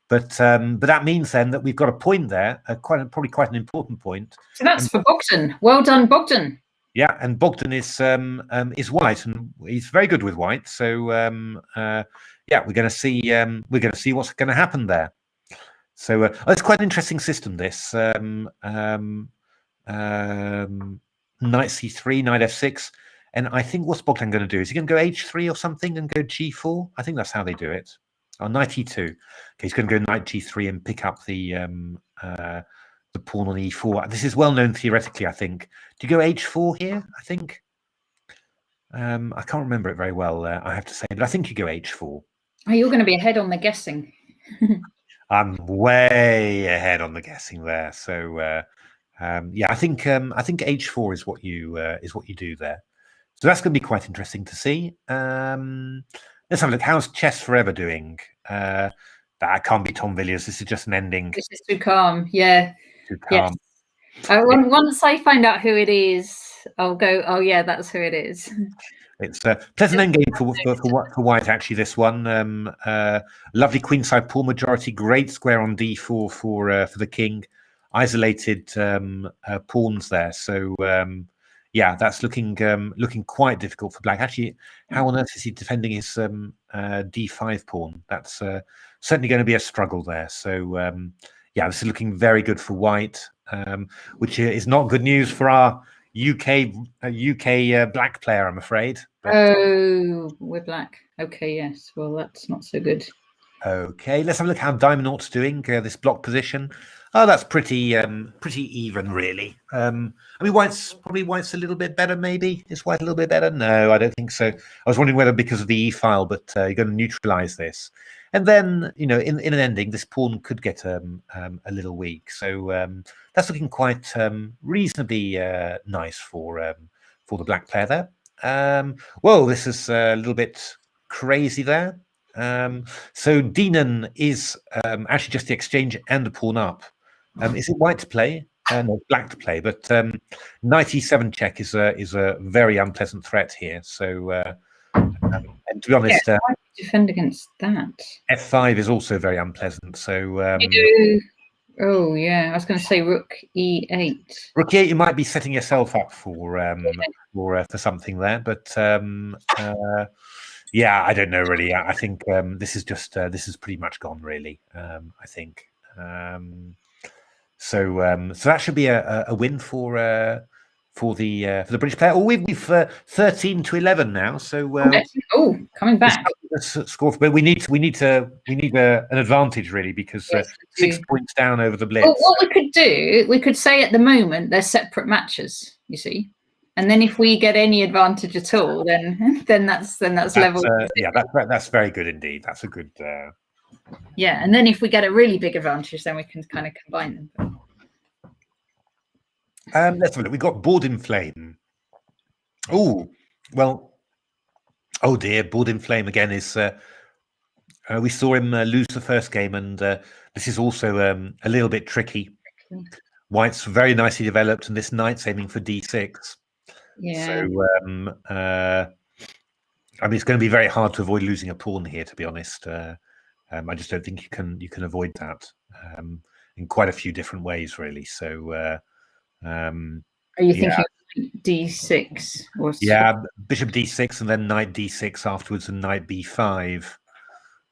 But that means then that we've got a point there, probably quite an important point. So that's for Bogdan. Well done, Bogdan. Yeah, and Bogdan is white, and he's very good with white. So yeah, we're going to see what's going to happen there. So it's quite an interesting system. This knight c3, knight f6, and I think what's Bogdan going to do? Is he going to go h3 or something and go g4? I think that's how they do it. Oh, knight e2. Okay, he's going to go knight g3 and pick up the pawn on e4. This is well known theoretically, I think. Do you go h4 here? I think. I can't remember it very well, I have to say, but I think you go h4. Oh, you're going to be ahead on the guessing. I'm way ahead on the guessing there. So yeah, I think h4 is what you do there. So that's going to be quite interesting to see. Let's have a look. How's Chess Forever doing? That can't be Tom Villiers. This is just an ending. This is too calm. Yeah. Too calm. Yes. Once I find out who it is, I'll go, oh yeah, that's who it is. It's a pleasant endgame for white, actually, this one. Lovely queenside pawn majority, great square on d4 for the king. Isolated pawns there. So yeah, that's looking quite difficult for black. Actually, how on earth is he defending his d5 pawn? That's certainly going to be a struggle there. So yeah, this is looking very good for white, which is not good news for our UK black player, I'm afraid. But, oh, we're black. Okay, yes. Well, that's not so good. Okay, let's have a look how Diamond Ort's doing. This block position. Oh, that's pretty even, really. I mean, white's a little bit better, maybe. Is white a little bit better? No, I don't think so. I was wondering whether because of the e file, but you're going to neutralize this. And then, in an ending, this pawn could get a little weak. So that's looking quite reasonably nice for the black player there. Whoa, this is a little bit crazy there. So Dinan is actually just the exchange and the pawn up. Is it white to play? No, black to play. But knight e7 check is a very unpleasant threat here. So and to be honest, how do you defend against that? f5 is also very unpleasant. So oh yeah, I was going to say rook e8. Rook e8, you might be setting yourself up for something there, but yeah, I don't know really. I think this is pretty much gone really. I think so that should be a win for the British player. Oh, we've 13-11 now. So coming back. Score, but we need an advantage really, because 6 points down over the blitz. Well, what we could do, we could say at the moment they're separate matches. You see. And then if we get any advantage at all, then that's level. Yeah, that's very good indeed. That's a good. Yeah, and then if we get a really big advantage, then we can kind of combine them. Let's have a look. We've got Board in Flame. Oh, well, oh dear, Board in Flame again is... we saw him lose the first game, and this is also a little bit tricky. White's very nicely developed, and this knight's aiming for d6. Yeah. So, I mean, it's going to be very hard to avoid losing a pawn here, to be honest. I just don't think you can avoid that in quite a few different ways, really. So, are you thinking d6? Or yeah, bishop d6 and then knight d6 afterwards, and knight b5.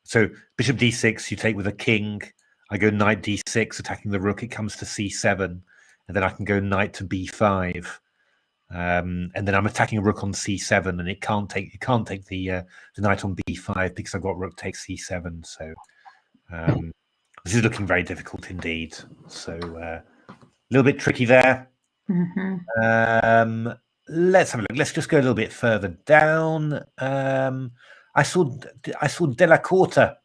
So bishop d6, you take with a king. I go knight d6, attacking the rook. It comes to c7, and then I can go knight to b5, and then I'm attacking a rook on c7, and it can't take the knight on b5 because I've got rook takes c7. So this is looking very difficult indeed. So a little bit tricky there. Let's have a look. Let's just go a little bit further down. I saw Della Corta.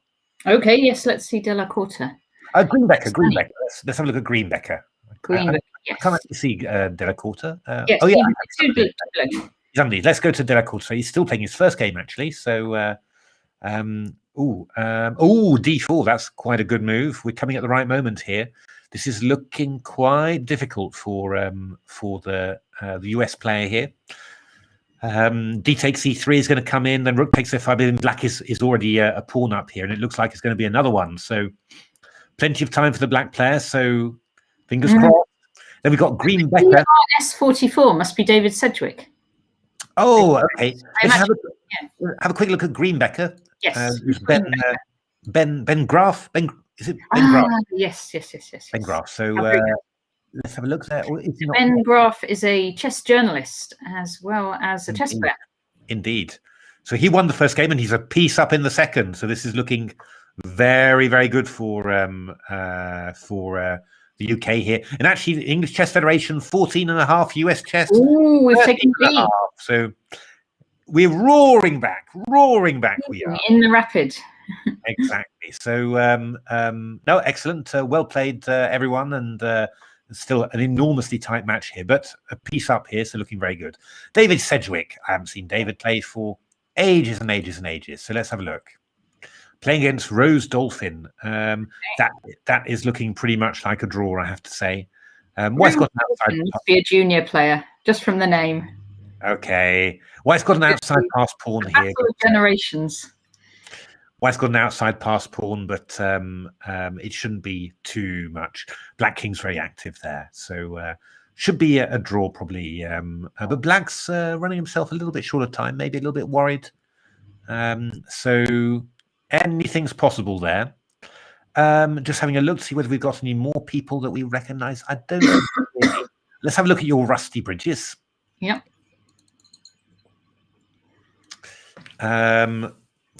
Okay, yes, let's see Della Corta. Greenbecker. Let's have a look at Greenbecker. Greenbecker, I yes. can't actually see Della Corta. Yes, oh yeah, exactly. Let's go to Della Corta. He's still playing his first game actually. So, d4. That's quite a good move. We're coming at the right moment here. This is looking quite difficult for the US player here. D takes c3 is going to come in, then rook takes f5, and black is already a pawn up here, and it looks like it's going to be another one. So plenty of time for the black player, so fingers crossed. Then we've got Greenbecker. S44 must be David Sedgwick. Oh, okay. Let's have a quick look at Greenbecker. Yes. Ben Graf. Is it Ben Graf? Yes. Ben Graf. So let's have a look there. Ben Graf is a chess journalist as well as a chess player. Indeed. So he won the first game, and he's a piece up in the second. So this is looking very, very good for the UK here. And actually, the English Chess Federation 14.5 US chess. Ooh, we've taken B. So we're roaring back. We are in the rapid. Exactly. So no, excellent. Well played, everyone, and. Still an enormously tight match here, but a piece up here, so looking very good. David Sedgwick. I haven't seen David play for ages and ages and ages. So let's have a look. Playing against Rose Dolphin. That is looking pretty much like a draw, I have to say. White's got an outside. Must be a junior player, just from the name. Okay. White's got an outside pass pawn here. Generations. White's got an outside pass pawn, but it shouldn't be too much. Black King's very active there, so should be a draw probably. But Black's running himself a little bit short of time, maybe a little bit worried. So anything's possible there. Just having a look to see whether we've got any more people that we recognise. I don't know. Let's have a look at your rusty bridges. Yep.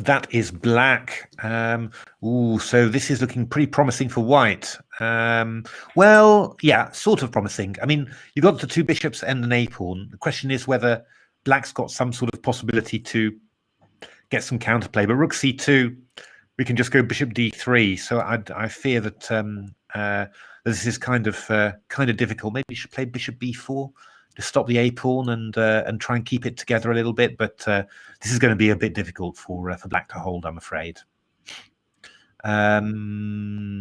That is black. So this is looking pretty promising for white. Well, yeah, sort of promising. I mean, you've got the two bishops and an a-pawn. The question is whether black's got some sort of possibility to get some counterplay. But rook c2, we can just go bishop d3. So I fear that this is kind of difficult. Maybe you should play bishop b4. To stop the a-pawn and try and keep it together a little bit, but this is going to be a bit difficult for black to hold, I'm afraid. Marian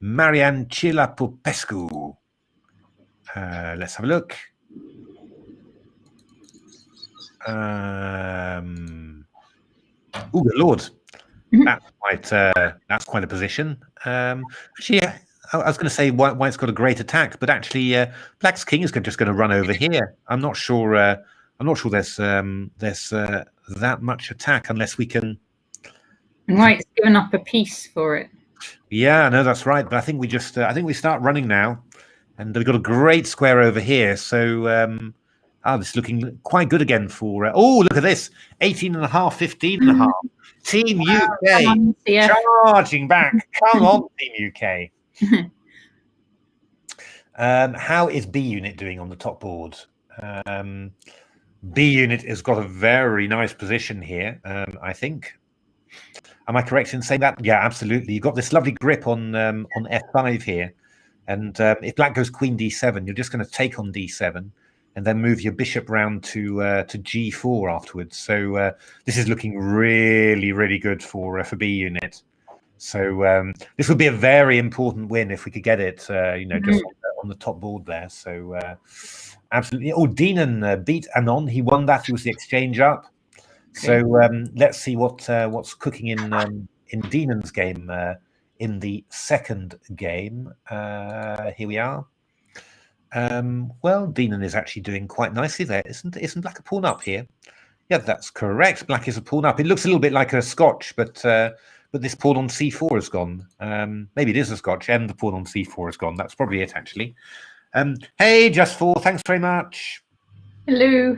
Chila Popescu. Let's have a look. Oh, good lord! That's quite a position. Actually, I was going to say White's got a great attack, but actually, Black's king is just going to run over here. I'm not sure. There's that much attack unless we can. White's given up a piece for it. Yeah, no, that's right. But I think we start running now, and we've got a great square over here. So, this is looking quite good again for. Look at this: 18.5, 15.5. Team UK charging back. Come on, Team UK. How is B unit doing on the top board? B unit has got a very nice position here, I think. Am I correct in saying that? Yeah, absolutely. You've got this lovely grip on F5 here, And if black goes queen d7, you're just going to take on d7 and then move your bishop round to g4 afterwards. So this is looking really, really good for B unit. So this would be a very important win if we could get it, just on the top board there. So absolutely. Oh, Deanon beat Anon. He won that. He was the exchange up. So let's see what's cooking in Deanon's game in the second game. Here we are. Well, Deanon is actually doing quite nicely there. Isn't black a pawn up here? Yeah, that's correct. Black is a pawn up. It looks a little bit like a Scotch, but this pawn on c4 has gone. Maybe it is a Scotch, and the pawn on c4 has gone. That's probably it, actually. Hey, Just4, thanks very much. Hello.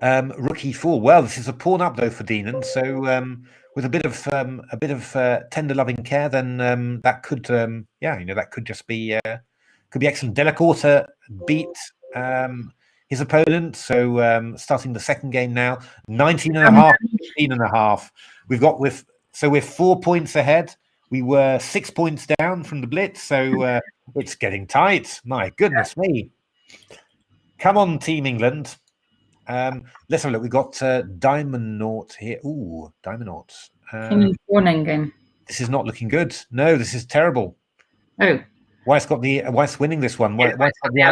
Rook e4. Well, this is a pawn up though for Deanon. So with a bit of tender loving care, then that could that could just be could be excellent. Delacorte beat his opponent. So starting the second game now, 19.5, 15.5. We're 4 points ahead. We were 6 points down from the blitz, so it's getting tight. My goodness me! Come on, Team England. Let's have a look. We've got Diamond Naught here. Ooh, Diamond Naught. Warning game. This is not looking good. No, this is terrible. Oh. White's winning this one. White's got the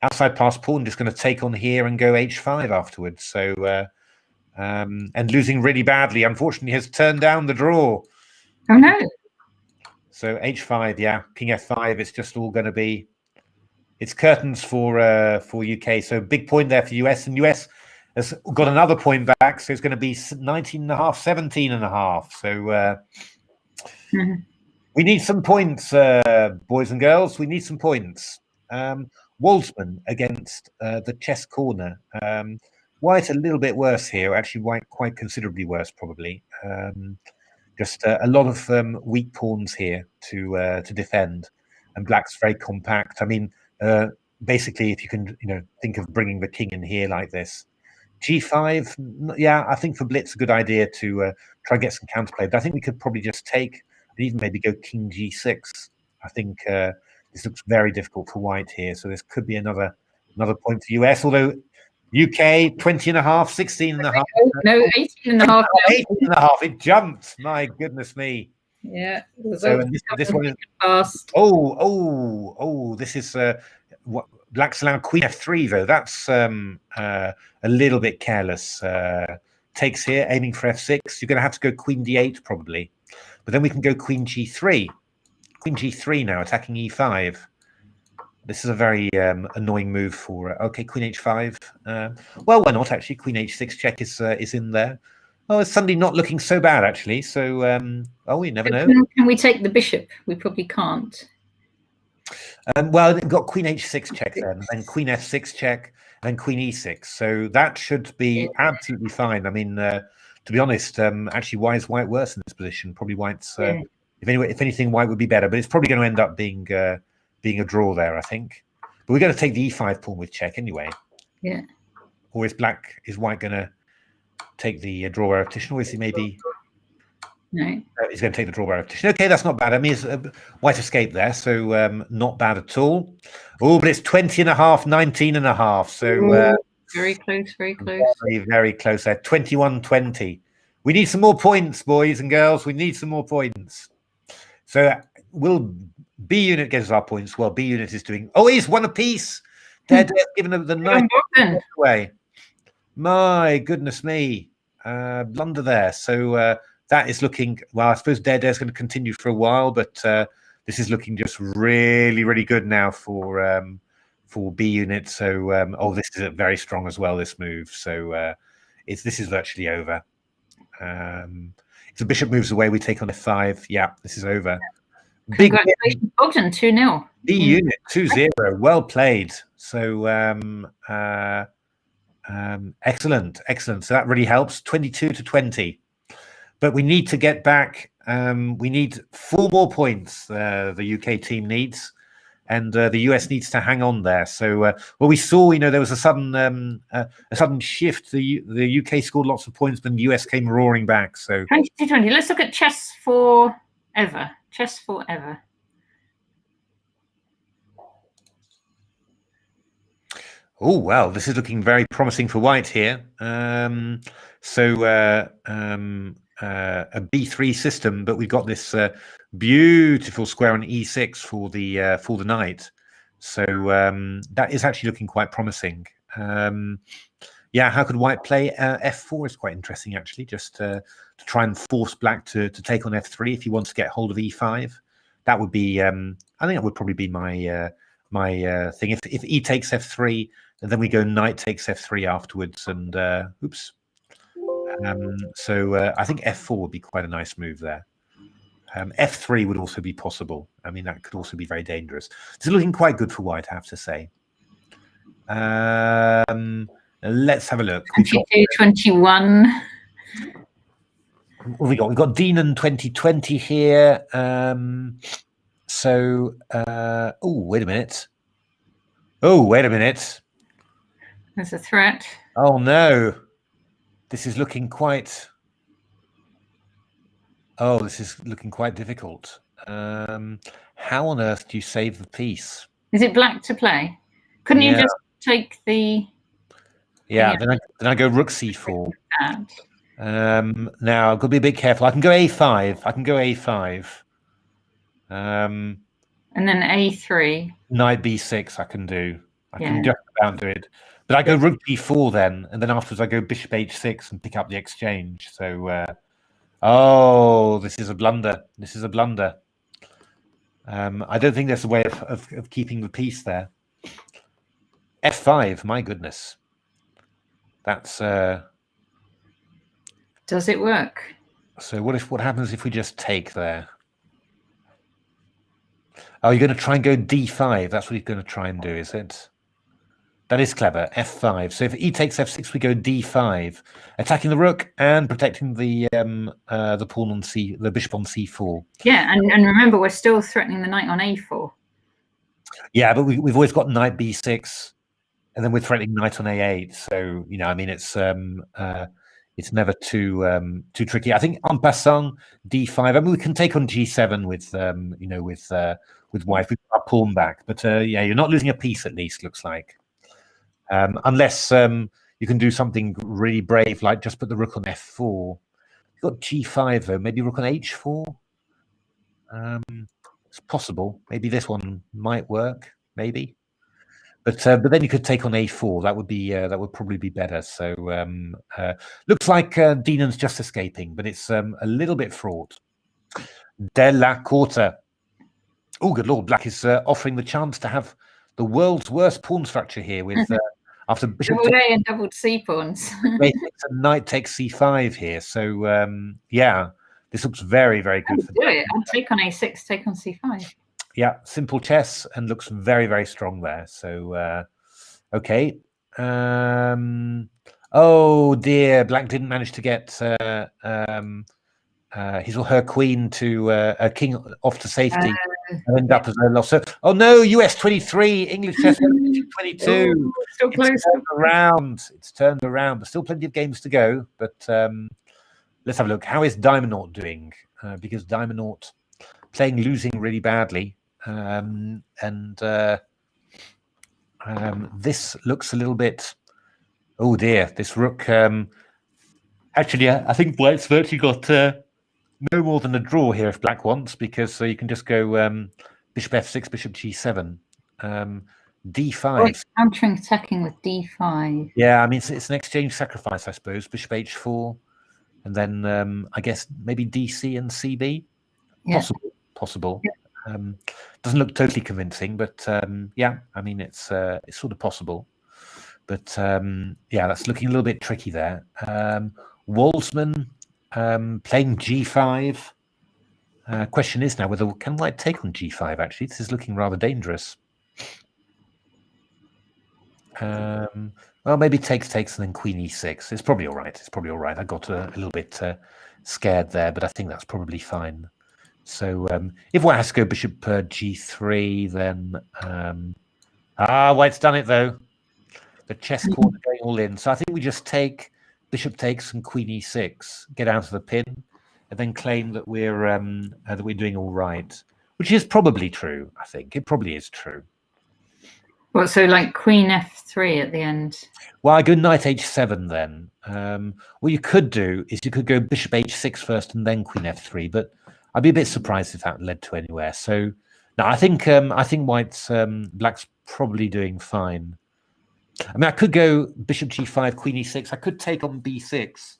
outside pass pawn, just going to take on here and go h5 afterwards. So and losing really badly. Unfortunately, has turned down the draw. Oh no. So h5, yeah, king f5. It's just all going to be. It's curtains for UK. So big point there for US, and US has got another point back. So it's going to be 19.5, 17.5. So we need some points, boys and girls. We need some points. Waldsman against the chess corner. White a little bit worse here. Actually, White quite considerably worse, probably. Just a lot of weak pawns here to defend, and Black's very compact. I mean, basically, if you can, think of bringing the king in here like this, g5. Yeah, I think for blitz, a good idea to try and get some counterplay. But I think we could probably just take, and even maybe go king g6. I think this looks very difficult for White here. So this could be another point for US. Although UK 20.5, 16.5. No, 18.5. 18.5. It jumped. My goodness me. Yeah. So this one is fast. This is what Black's allowed queen f3 though. That's a little bit careless. Takes here, aiming for f6. You're going to have to go queen d8 probably, but then we can go queen g3. Queen g3 now, attacking e5. This is a very annoying move for. Okay, queen h5. Well, why not actually? Queen h6 check is in there. Oh, it's suddenly not looking so bad, actually. So, we never know. Can we take the bishop? We probably can't. Well, we've got queen h6 check then queen f6 check, then queen e6. So that should be absolutely fine. I mean, to be honest, actually, why is White worse in this position? Probably White's. If anything, White would be better, but it's probably going to end up being a draw there, I think. But we're going to take the e5 pawn with check anyway. Yeah. Or is White going to take the draw by repetition, or is he maybe? No. He's going to take the draw by repetition. Okay, that's not bad. I mean, White escaped there, so not bad at all. Oh, but it's 20.5, 19.5. So very close, very close. Very, very close there. 21-20. We need some more points, boys and girls. We need some more points. So will B unit get us our points? Well, B unit is doing. Oh, he's won a piece. They're giving them the knight away. My goodness me, blunder there. So that is looking well. I suppose Dare's going to continue for a while, but this is looking just really, really good now for B unit. So this is very strong as well. This move. So this is virtually over. If the bishop moves away, we take on f5. Yeah, this is over. Congratulations, Bogdan, 2-0. B unit 2-0. Well played. So excellent. So that really helps. 22-20. But we need to get back. We need 4 more points. The UK team needs, and the US needs to hang on there. So we saw, there was a sudden shift. The UK scored lots of points, but the US came roaring back. So 2020. Let's look at chess forever. Chess forever. Oh, well, this is looking very promising for white here. So a b3 system, but we've got this beautiful square on e6 for the knight. So that is actually looking quite promising. Yeah, how could white play? F4 is quite interesting, actually, just to try and force black to take on f3 if he wants to get hold of e5. That would be, I think that would probably be my my thing. If e takes f3, and then we go knight takes f3 afterwards, and oops. So I think f4 would be quite a nice move there. F3 would also be possible. I mean, that could also be very dangerous. It's looking quite good for white, I have to say. Let's have a look. 22, 21. What have we got? We've got Deanon 2020 here. So, oh, wait a minute. Oh, wait a minute. There's a threat. Oh, no. This is looking quite... Oh, this is looking quite difficult. How on earth do you save the piece? Is it black to play? Couldn't you just take the... Yeah, then I go rook c4. Now, I've got to be a bit careful. I can go a5. I can go a5. And then a3. Knight b6 I can do. I can just about do it. But I go rook g4 then, and then afterwards I go bishop h6 and pick up the exchange. So, oh, this is a blunder. This is a blunder. I don't think there's a way of keeping the piece there. f5, my goodness. That's... Does it work? So what happens if we just take there? Oh, you're going to try and go d5. That's what he's going to try and do, is it? That is clever. f5. So if e takes f6, we go d5, attacking the rook and protecting the pawn on the bishop on c4. Yeah, and remember, we're still threatening the knight on a4. Yeah, but we've always got knight b6, and then we're threatening knight on a8. So you know, I mean, it's never too tricky. I think en passant d5. I mean, we can take on g7 with you know, with white. We've got our pawn back, but yeah, you're not losing a piece at least. Looks like, unless you can do something really brave, like just put the rook on f4. You've got g5 though. Maybe rook on h4. It's possible. Maybe this one might work. Maybe. But then you could take on a4. That would probably be better. So looks like Deanon's just escaping, but it's a little bit fraught. Della Corta. Oh, good lord! Black is offering the chance to have the world's worst pawn structure here with after bishop double A and double C pawns. Knight takes c5 here. So yeah, this looks very, very good. Do it. I'll take on a6. Take on c5. Yeah, simple chess and looks very, very strong there. So, okay. Oh dear, Black didn't manage to get his or her queen to a king off to safety and end up as a loss. So, oh no, US 23, English chess 22. Still close. It's turned around. It's turned around. There's still plenty of games to go, but let's have a look. How is Diamondaut doing? Because Diamondaut playing losing really badly. This looks a little bit, oh dear, this rook, actually I think White's virtually got no more than a draw here if Black wants, because you can just go bishop f6, bishop g7, d5. Countering attacking with d5. Yeah, I mean, it's an exchange sacrifice, I suppose. Bishop h4, and then I guess maybe dc and cb. Yeah. Possible. Yeah. Doesn't look totally convincing, but yeah, I mean, it's sort of possible. But yeah, that's looking a little bit tricky there. Walsman playing g5. Question is now whether can White take on g5, actually. This is looking rather dangerous. Well, maybe takes and then queen e6. It's probably all right. It's probably all right. I got a little bit scared there, but I think that's probably fine. So if White has to go bishop g3, then White's done it though. The chess corner going all in. So I think we just take bishop takes and queen e6, get out of the pin, and then claim that we're doing all right, which is probably true. I think it probably is true. Well, so like Queen F3 at the end. Well, I go knight h7 then. What you could do is you could go bishop h6 first and then queen f3, but I'd be a bit surprised if that led to anywhere. So no, I think white's black's probably doing fine. I mean, I could go bishop g5, queen e6. I could take on b6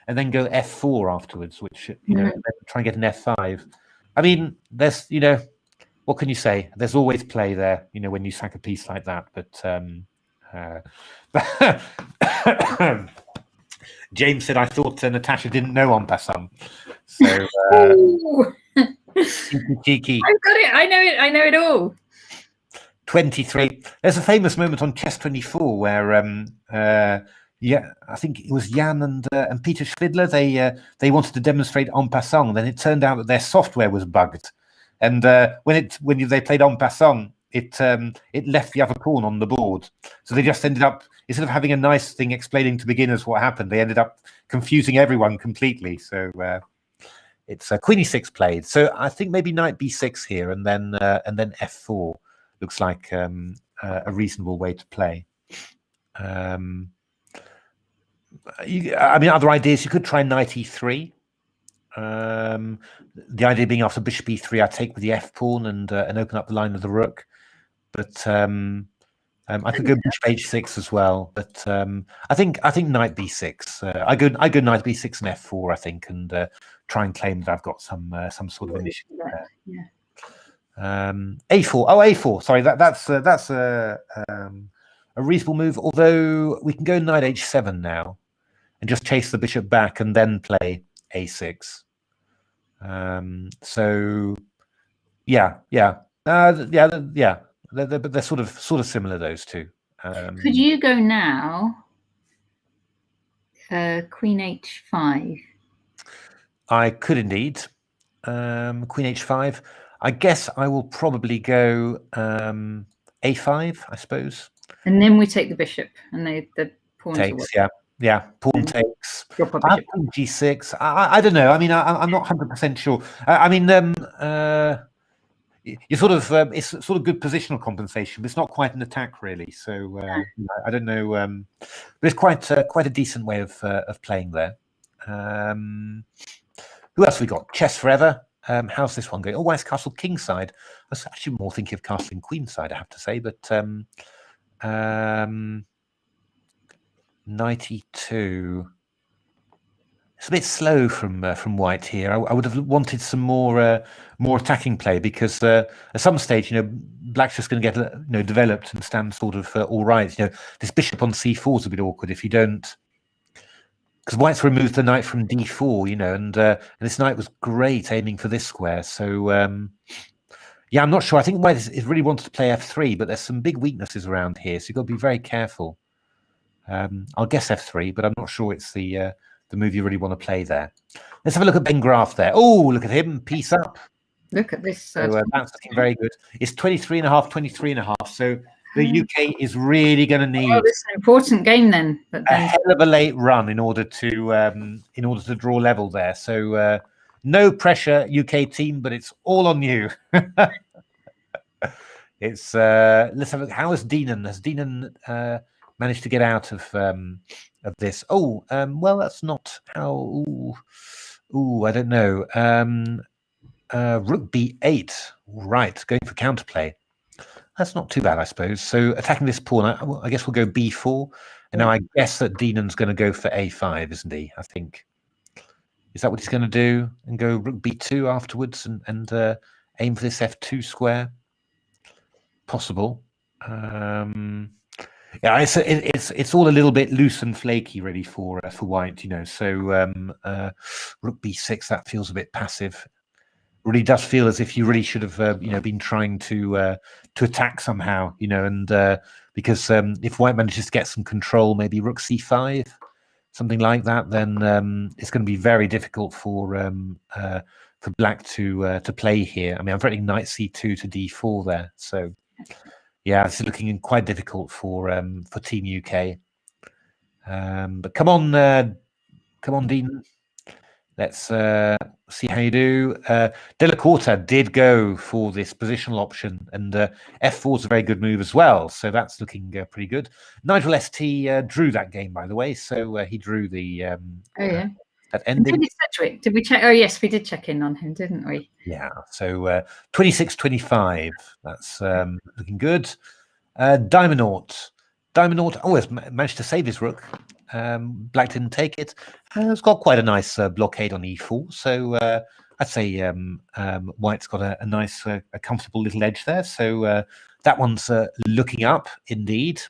and then go f4 afterwards, which try and get an f5. I mean, there's what can you say? There's always play there, when you sack a piece like that. But James said, I thought Natasha didn't know en passant. So cheeky. I've got it. I know it all. 23. There's a famous moment on Chess 24 where I think it was Jan and Peter Schvidler. They wanted to demonstrate en passant, and then it turned out that their software was bugged. And when they played en passant, it left the other pawn on the board. So they just ended up, instead of having a nice thing explaining to beginners what happened, they ended up confusing everyone completely. So it's queen e6 played. So I think maybe knight b6 here, and then f4 looks like a reasonable way to play. I mean, other ideas, you could try knight e3. The idea being after bishop e3, I take with the f pawn and open up the line of the rook. But I could go bishop h6 as well. But I think knight b6. I go knight b6 and f4. I think, and try and claim that I've got some sort of initiative there. Yeah. A4. Oh, A4. Sorry, that's a reasonable move. Although we can go knight h7 now and just chase the bishop back and then play a6. So yeah. They're sort of similar, those two. Could you go now? Queen h5. I could indeed. Queen h5. I guess I will probably go a5, I suppose. And then we take the bishop, and the pawn takes. Yeah. Pawn takes. Drop a bishop. G6. I don't know. I mean, I'm not 100% sure. You sort of it's sort of good positional compensation, but it's not quite an attack really. So I don't know. But it's quite a decent way of playing there. Who else have we got? Chess Forever. How's this one going? Oh, White's castle kingside. I was actually more thinking of castle and queenside, I have to say, but 92. It's a bit slow from White here. I would have wanted some more attacking play, because at some stage, Black's just going to get developed and stand sort of all right. This bishop on c4 is a bit awkward if you don't, because White's removed the knight from d4, and this knight was great aiming for this square. So yeah, I'm not sure. I think White is really wanted to play f3, but there's some big weaknesses around here, so you've got to be very careful. I'll guess f3, but I'm not sure it's the move you really want to play there. Let's have a look at Ben Graf there. Oh, look at him, piece up. Look at this. So that's looking very good. It's 23.5. So the UK is really going to need this is an important game then. A hell of a late run in order to draw level there. So no pressure, UK team, but it's all on you. It's let's have a look. How is Deanan? Has Deanan managed to get out of this? Oh, well, that's not how. Ooh, I don't know. Rook b8. Right, going for counterplay. That's not too bad, I suppose. So attacking this pawn, I guess we'll go b4. And now I guess that Deanan's going to go for a5, isn't he? I think. Is that what he's going to do? And go rook b2 afterwards and aim for this f2 square? Possible. Yeah, it's all a little bit loose and flaky, really, for White, So rook b6, that feels a bit passive. Really does feel as if you really should have, been trying to attack somehow, and because if White manages to get some control, maybe rook c5, something like that, then it's going to be very difficult for Black to play here. I mean, I'm threatening knight c2 to d4 there, so. Yeah, it's looking quite difficult for Team UK. But come on, Dean. Let's see how you do. Della Corta did go for this positional option, and f4 is a very good move as well. So that's looking pretty good. Nigel ST drew that game, by the way. So he drew the that ending. Did we check? Oh, yes, we did check in on him, didn't we? Yeah. So 26-25. That's looking good. Diamondaut. Always managed to save his rook. Black didn't take it. It's got quite a nice blockade on e4. So I'd say White's got a nice, a comfortable little edge there. So that one's looking up indeed.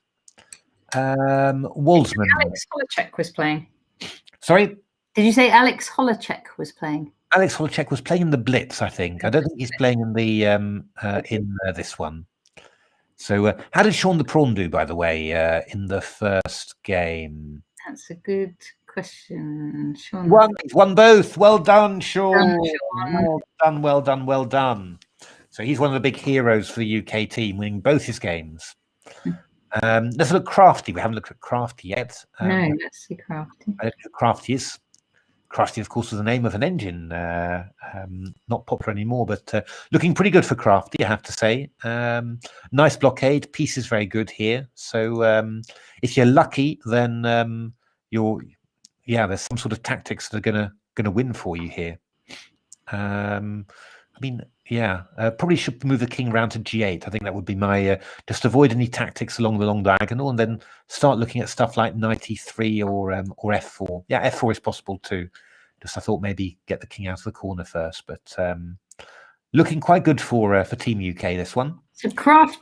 Waldsman. Alex Holacek was playing. Sorry? Did you say Alex Holacek was playing? Alex Holacek was playing in the Blitz, I think. I don't think he's playing in the this one. So how did Sean the Prawn do, by the way, in the first game? That's a good question, Sean. He's won both. Well done, Sean. Well done. So he's one of the big heroes for the UK team, winning both his games. Let's look at Crafty. We haven't looked at Crafty yet. No, let's see Crafty. I don't know who Crafty is. Crafty, of course, was the name of an engine, not popular anymore, but looking pretty good for Crafty, I have to say. Nice blockade, piece is very good here. So if you're lucky, then there's some sort of tactics that are gonna win for you here. Probably should move the king around to g8. I think that would be my just avoid any tactics along the long diagonal, and then start looking at stuff like knight e3 or f4. Yeah, f4 is possible too. Just I thought maybe get the king out of the corner first, but looking quite good for Team UK this one. So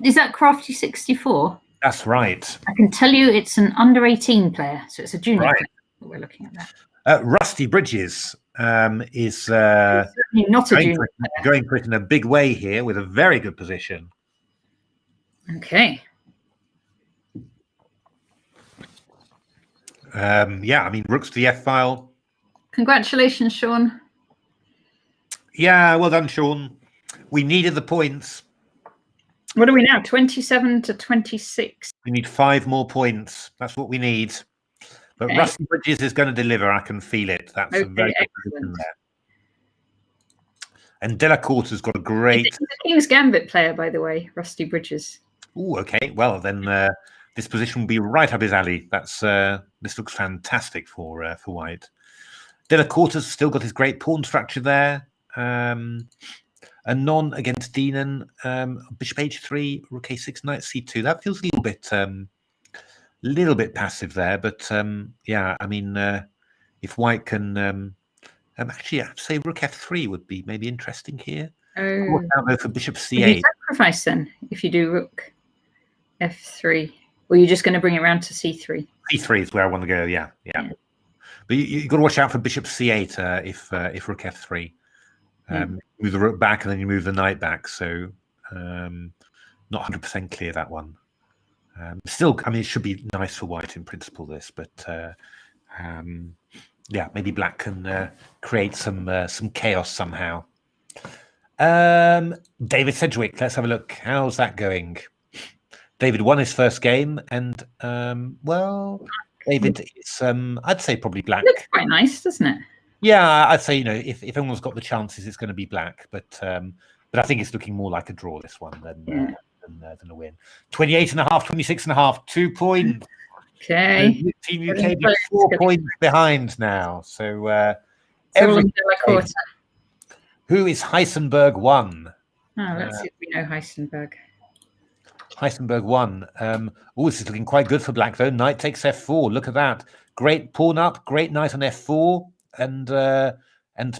is that Crafty 64? That's right. I can tell you it's an under 18 player, so it's a junior player. We're looking at that. Rusty Bridges is not a junior going for it in a big way here with a very good position. Okay. Rooks to the F file. Congratulations, Sean. Yeah, well done, Sean. We needed the points. What are we now? 27-26. We need 5 more points. That's what we need. But okay. Rusty Bridges is going to deliver. I can feel it. That's a very good position there. And Della Corta's got a great... He's a King's Gambit player, by the way, Rusty Bridges. Oh, okay. Well, then this position will be right up his alley. That's this looks fantastic for White. Della Corta's still got his great pawn structure there. A non against Deanan. Bishop h3, rook a6, knight c2. That feels a little bit passive there, but if White can actually, I have to say rook f3 would be maybe interesting here. Watch out for bishop c8. You sacrifice then if you do rook f3, or you're just going to bring it around to c3. c3 is where I want to go. Yeah. But you got to watch out for bishop c8 if rook f3. Move the rook back and then you move the knight back. So not 100% clear that one. Still, it should be nice for White in principle, this, but maybe Black can create some chaos somehow. David Sedgwick, let's have a look. How's that going? David won his first game, and David is I'd say probably Black. It looks quite nice, doesn't it? Yeah, I'd say if anyone's got the chances, it's going to be Black, but I think it's looking more like a draw this one than a win. 28.5, 26.5, 2 points. Okay. Team UK 4 points behind now. So who is Heisenberg 1? Oh, let's see if we know Heisenberg. Heisenberg 1. This is looking quite good for Black though. Knight takes f4. Look at that. Great pawn up. Great knight on f4, and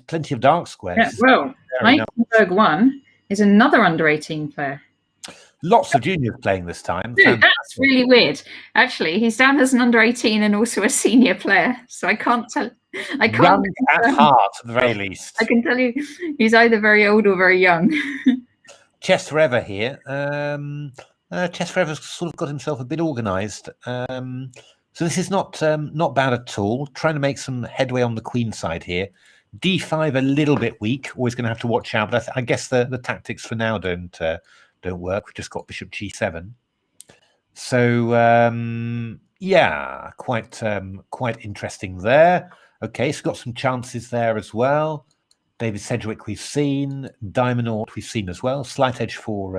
plenty of dark squares. Yeah, well, Heisenberg 1 is another under 18 player. Lots of juniors playing this time. Dude, that's really weird. Actually, he's down as an under 18 and also a senior player. So I can't tell. Young at heart, at the very least. I can tell you, he's either very old or very young. Chess Forever here. Chess Forever's sort of got himself a bit organised. So this is not bad at all. Trying to make some headway on the queen side here. D5 a little bit weak. Always going to have to watch out. But I guess the tactics for now don't work. We've just got bishop g7. So quite interesting there. Okay, so got some chances there as well. David Sedgwick we've seen. Diamondaut we've seen as well. Slight edge for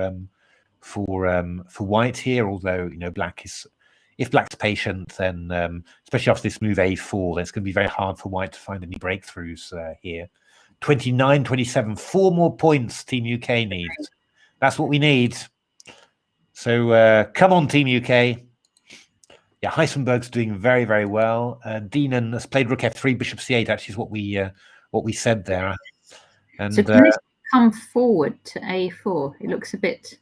white here, although black is, if black's patient, then especially after this move a4, then it's going to be very hard for white to find any breakthroughs here. 29-27, 4 more points Team UK needs. That's what we need. So come on, Team UK. Yeah, Heisenberg's doing very, very well. Deanan has played rook f3, bishop c8. Actually, is what we said there. And so can this come forward to a4? It looks a bit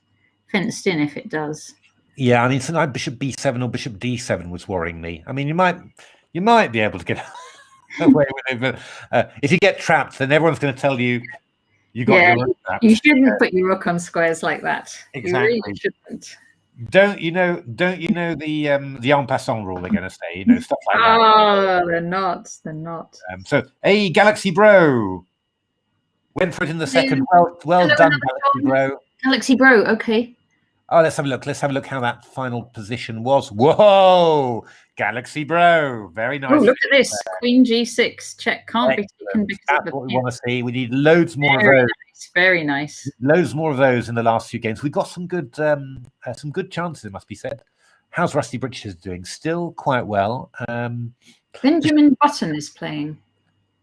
fenced in if it does. Yeah, I mean, tonight bishop b7 or bishop d7 was worrying me. I mean, you might be able to get away with it, but if you get trapped, then everyone's going to tell you got your rook trapped. You shouldn't put your rook on squares like that. Exactly. You really shouldn't. Don't you know the en passant rule they're going to say, stuff like that. Oh, they're not. So, hey, Galaxy Bro went for it in the second. Well done, Galaxy Bro. Galaxy Bro, okay. Oh, let's have a look. Let's have a look how that final position was. Whoa, Galaxy Bro, very nice. Oh, look at this. Queen g6 check can't be taken. That's what we want to see. We need loads more of those. Nice, very nice. Loads more of those in the last few games. We got some good chances, it must be said. How's Rusty Britches doing? Still quite well. Benjamin Button is playing.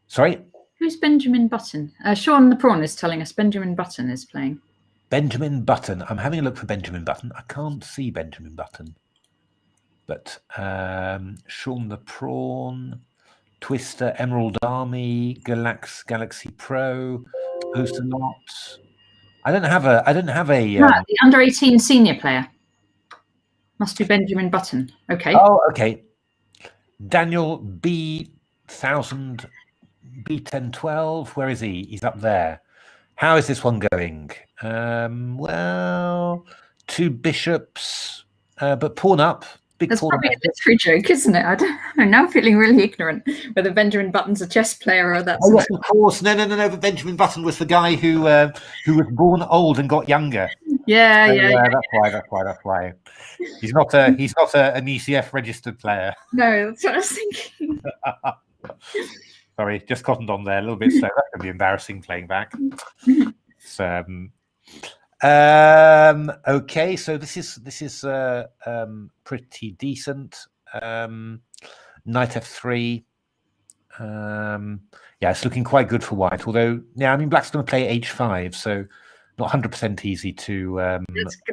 Sorry? Who's Benjamin Button? Sean the Prawn is telling us Benjamin Button is playing. Benjamin Button. I'm having a look for Benjamin Button. I can't see Benjamin Button. But Sean the Prawn, Twister, Emerald Army, Galaxy Pro, Ocelot. I don't have a the under 18 senior player. Must be Benjamin Button. Okay. Oh, okay. Daniel B1000 B1012. Where is he? He's up there. How is this one going? Well, 2 bishops, but pawn up. That's probably a literary joke, isn't it? I don't know. Now I'm feeling really ignorant whether Benjamin Button's a chess player or that's. Oh, yes, of course. No. But Benjamin Button was the guy who was born old and got younger. Yeah, so, yeah. That's why. He's not an ECF registered player. No, that's what I was thinking. Sorry, just cottoned on there a little bit. So that could be embarrassing playing back. So, okay, so this is pretty decent. Knight f3. Yeah, it's looking quite good for white. Although, yeah, I mean, black's going to play h5, so not 100% easy to.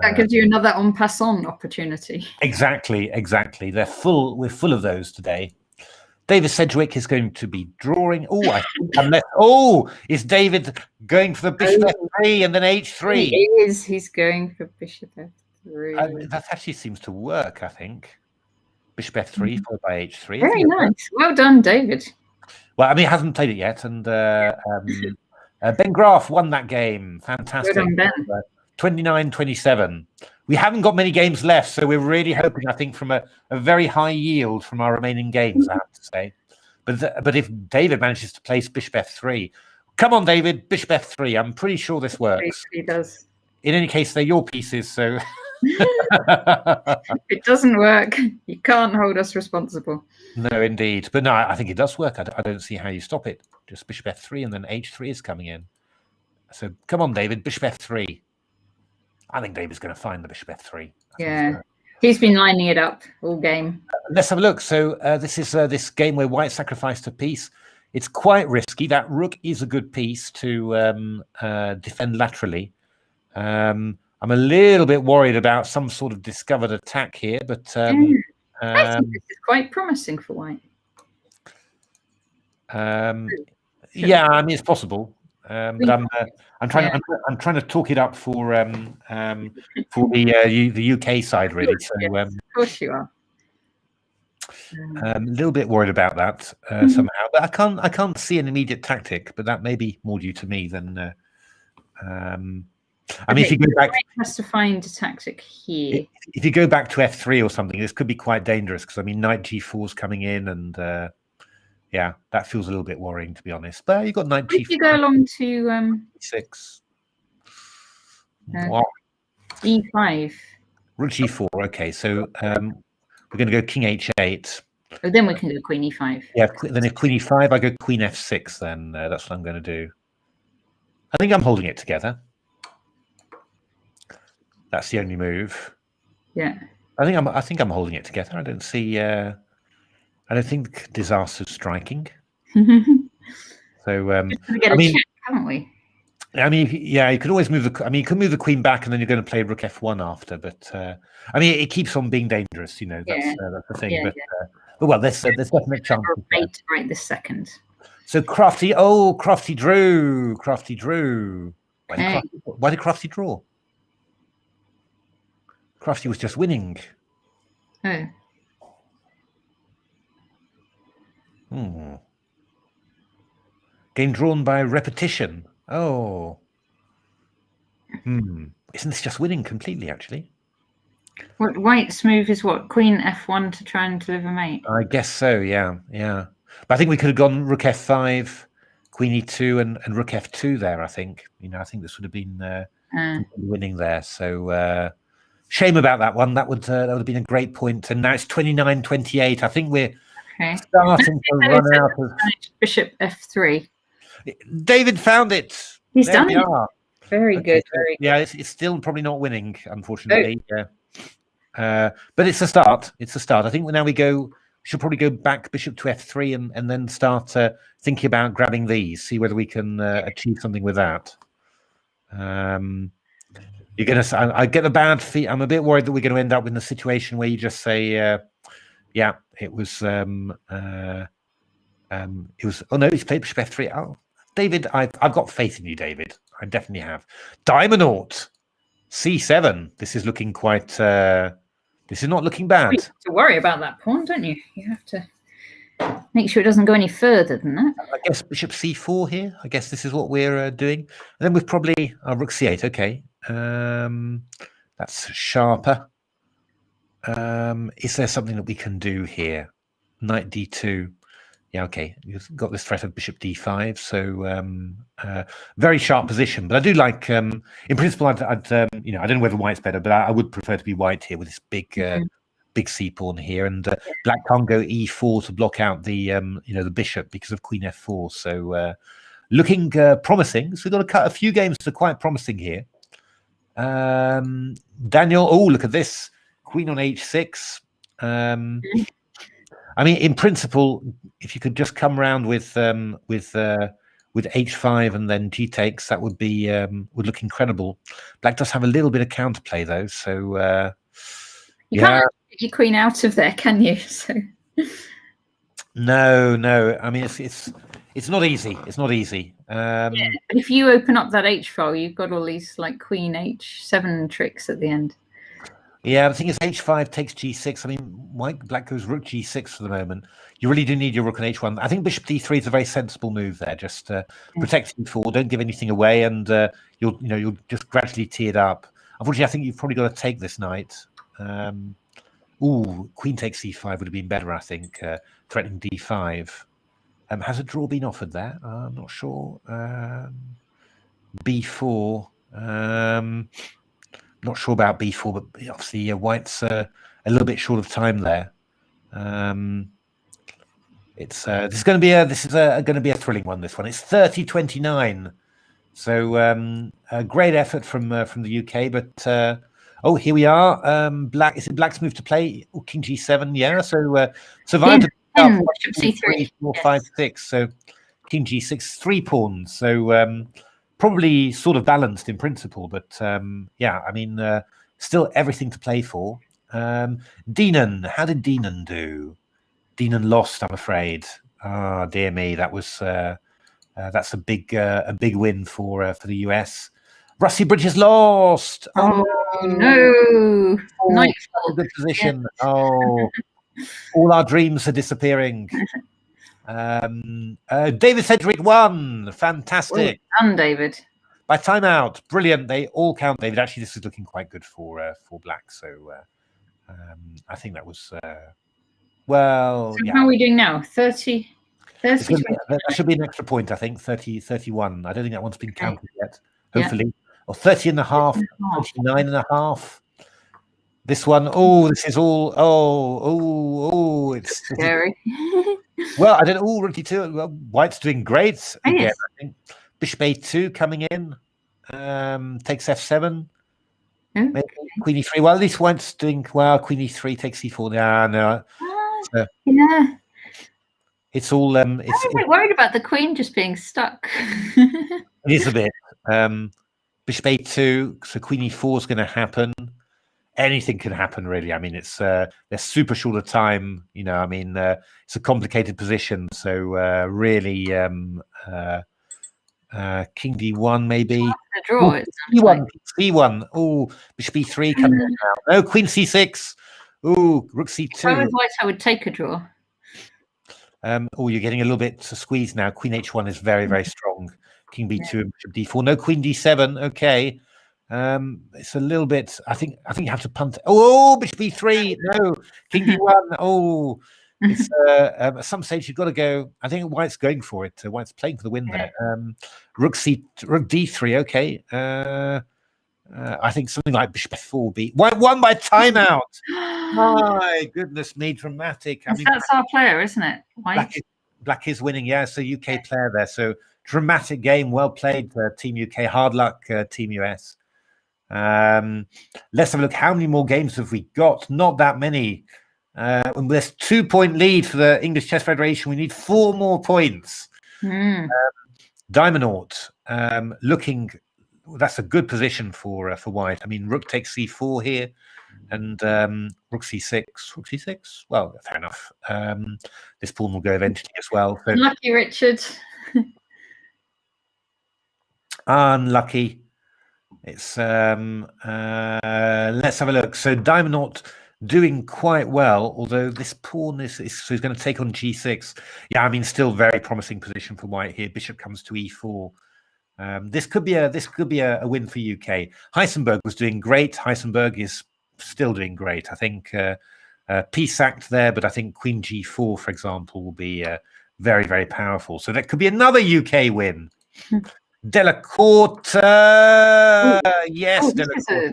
That gives you another en passant opportunity. Exactly. We're full of those today. David Sedgwick is going to be drawing. Is David going for the bishop f3 and then h3? He is. He's going for bishop f3. That actually seems to work, I think. Bishop f3 followed by h3. Very nice. Well done, David. Well, I mean, he hasn't played it yet, and Ben Graff won that game. Fantastic. Well done, Ben. 29-27. We haven't got many games left, so we're really hoping, I think, from a very high yield from our remaining games, I have to say. But if David manages to place bishop f3, come on, David, bishop f3. I'm pretty sure this works. He does. In any case, they're your pieces, so... If it doesn't work, you can't hold us responsible. No, indeed. But no, I think it does work. I don't see how you stop it. Just bishop f3 and then h3 is coming in. So come on, David, bishop f3. I think David's going to find the bishop f3. Yeah, he's been lining it up all game. Let's have a look. So this is this game where white sacrificed a piece. It's quite risky. That rook is a good piece to defend laterally. I'm a little bit worried about some sort of discovered attack here, but I think this is quite promising for white. Yeah, I mean it's possible. But I'm trying to talk it up for the UK side really. So yes, of course you are. A little bit worried about that somehow, but I can't see an immediate tactic. But that may be more due to me than. I mean, if you go back, has to find a tactic here. If you go back to f3 or something, this could be quite dangerous because I mean, knight g4 is coming in and. Yeah, that feels a little bit worrying, to be honest. But you got knight g4. If you go along to 6, e5, rook g4. Okay, so we're going to go king h8. Oh, then we can go queen e5. Yeah, then if queen e5, I go queen f6. Then that's what I'm going to do. I think I'm holding it together. That's the only move. Yeah. I think I'm holding it together. I don't see. I don't think disaster's striking. So I mean, check, haven't we? I mean, yeah, you could always move the. I mean, you can move the queen back, and then you're going to play rook f1 after. But I mean, it keeps on being dangerous. You know, that's the thing. Yeah, but well, there's definitely a chance. Right this second. So Crafty, Crafty drew. Crafty drew. Why did Crafty draw? Crafty was just winning. Oh. Game drawn by repetition. Oh. Isn't this just winning completely, actually? What White's move is what? Queen f1 to try and deliver mate? I guess so, yeah. But I think we could have gone rook f5, queen e2, and rook f2 there, I think. You know, I think this would have been winning there. So shame about that one. That would have been a great point. And now it's 29-28. I think we're starting to run out of... Bishop f3. David found it. He's done it. Very good. Yeah, it's still probably not winning, unfortunately. But it's a start. It's a start. I think now we should probably go back bishop to f3 and then start thinking about grabbing these, see whether we can achieve something with that. You're gonna. I get the bad feet. I'm a bit worried that we're going to end up in the situation where you just say, "Yeah, it was." It was. Oh no, he's played bishop f3. Oh, David, I've got faith in you, David. I definitely have. Diamond c7. This is looking quite. This is not looking bad. You have to worry about that pawn, don't you? You have to make sure it doesn't go any further than that. I guess bishop c4 here. I guess this is what we're doing. And then we've probably rook c8. Okay. That's sharper. Is there something that we can do here? Knight d2. Yeah, okay. You've got this threat of bishop d5, so very sharp position. But I do like, in principle, I'd you know, I don't know whether white's better, but I would prefer to be white here with this big c pawn here, and black can't go e4 to block out the you know, the bishop because of queen f4. So looking promising. So we've got to cut a few games that are quite promising here. Daniel, oh, look at this, queen on h6. I mean, in principle, if you could just come around with h5 and then g takes, that would be would look incredible. Black does have a little bit of counterplay though, so you can't get your queen out of there, can you? So no. I mean, it's not easy. It's not easy. Yeah, but if you open up that h file, you've got all these like queen h7 tricks at the end. Yeah, the thing is, h5 takes g6. I mean, black goes rook g6 for the moment. You really do need your rook on h1. I think bishop d3 is a very sensible move there. Just protect e4, don't give anything away, and you'll just gradually tee it up. Unfortunately, I think you've probably got to take this knight. Queen takes c5 would have been better, I think, threatening d5. Has a draw been offered there? I'm not sure. b4. Not sure about b4, but obviously white's a little bit short of time there. This is going to be a thrilling one. This one, it's 30-29. So a great effort from the UK, but here we are. Black, is it black's move to play king g7? Yeah, so survived. c3, 4, 5, 6. So king g6, 3 pawns. So probably sort of balanced in principle, but yeah, I mean, still everything to play for. Deanon, how did Deanon do? Deanon lost, I'm afraid. Ah, dear me, that was that's a big win for the US. Rusty Bridges lost. Oh no! Nightfall. Good position. Yeah. Oh, all our dreams are disappearing. David Sedgwick won. Fantastic. Well done, David. By timeout. Brilliant. They all count, David. Actually, this is looking quite good for black. So I think that was well. So yeah. how are we doing now? 30. That should be an extra point, I think. 30-31. I don't think that one's been counted yet. Hopefully. Yeah. Or 30 and a half, 29 and a half. This one, this is all, it's Scary. well, I don't know, rook d2, well, White's doing great again, Yes. I think. Bishop a2 coming in, takes f7, maybe queen e3, well, at least White's doing, well, queen e3 takes e4, no. So, Yeah. it's all, I'm a bit worried about the queen just being stuck. it is a bit, Bishop a2, so queen e4 is going to happen. Anything can happen, really. I mean, it's they're super short of time. You know, I mean, it's a complicated position. So really, king d1 maybe. The draw. C1, c1. Oh, bishop e3 coming in now. No, queen c6. Oh, rook c2. If I was White, I would take a draw. You're getting a little bit squeezed now. Queen h1 is very, very strong. King b2 and bishop d4. No, queen d7. Okay. It's a little bit. I think you have to punt. Oh, bishop b3. No, king d1. Oh, it's at some stage you've got to go. I think White's going for it. White's playing for the win there. Rook d3. Okay. I think something like bishop f4 b. White won by timeout. My goodness me, dramatic. I mean, that's our player, isn't it? White. Black is winning. Yeah, so UK player there. So dramatic game. Well played, Team UK. Hard luck, Team US. Let's have a look. How many more games have we got? Not that many. There's 2-point lead for the English Chess Federation. We need 4 more points. Diamondaut looking. That's a good position for White. I mean, rook takes c4 here, and rook c6. Rook c6. Well, fair enough. This pawn will go eventually as well. So, Lucky Richard. unlucky. It's let's have a look. So Diamondaut doing quite well, although this pawn is so he's going to take on g6. Yeah, I mean, still very promising position for White here. Bishop comes to e4. This could be a win for UK. Heisenberg was doing great. Heisenberg is still doing great. I think piece sacked there, but I think queen g4, for example, will be very, very powerful. So that could be another UK win. Delacorte, yes, Delacorte.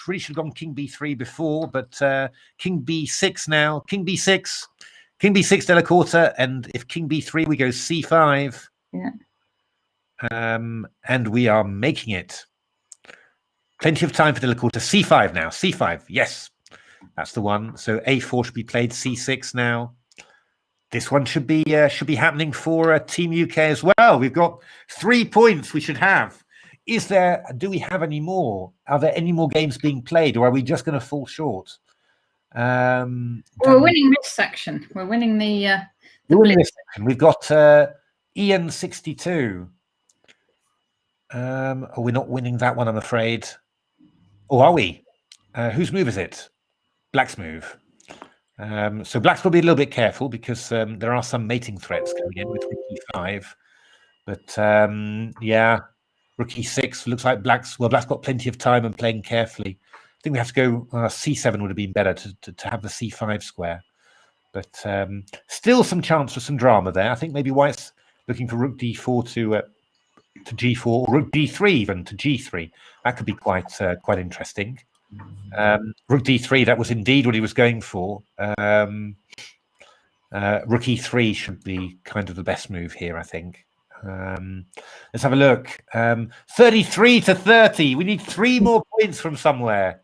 Really should have gone king b3 before, but king b6 now. King b6, Delacorte, and if king b3, we go c5. Yeah. And we are making it. Plenty of time for Delacorte. c5 now. c5, yes, that's the one. So a4 should be played. c6 now. This one should be happening for Team UK as well. We've got 3 points we should have. Do we have any more? Are there any more games being played, or are we just going to fall short? We're winning this section. We're winning the this section. We've got Ian 62. We're not winning that one, I'm afraid. Or are we? Whose move is it? Black's move. So Black's got to be a little bit careful because there are some mating threats coming in with rook e5. But yeah, rook e6 looks like Black's got plenty of time and playing carefully. I think we have to go c7 would have been better to have the c5 square. But still some chance for some drama there. I think maybe White's looking for rook d4 to g4, or rook d3 even to g3. That could be quite interesting. Rook d3, that was indeed what he was going for. Rook e3 should be kind of the best move here, I think. Let's have a look. 33 to 30. We need 3 more points from somewhere.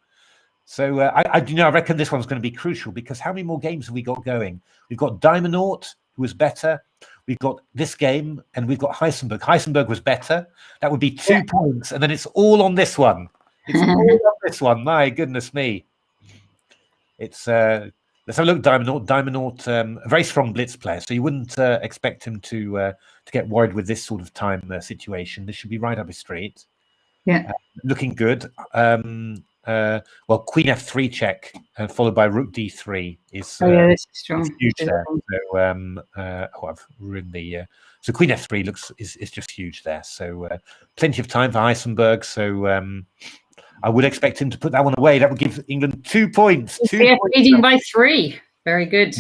So I reckon this one's going to be crucial, because how many more games have we got going? We've got Diamondaut, who was better. We've got this game, and we've got Heisenberg. Heisenberg was better. That would be 2 points, and then it's all on this one. It's all on this one. My goodness me. It's let's have a look. Diamondaut, a very strong blitz player, so you wouldn't expect him to get worried with this sort of time situation. This should be right up his street. Yeah, looking good. Well, queen f3 check, followed by rook d3 is this is strong. Huge there. So I've ruined the. So queen f3 is just huge there. So plenty of time for Heisenberg. So I would expect him to put that one away. That would give England 2 points. Leading by 3. Very good.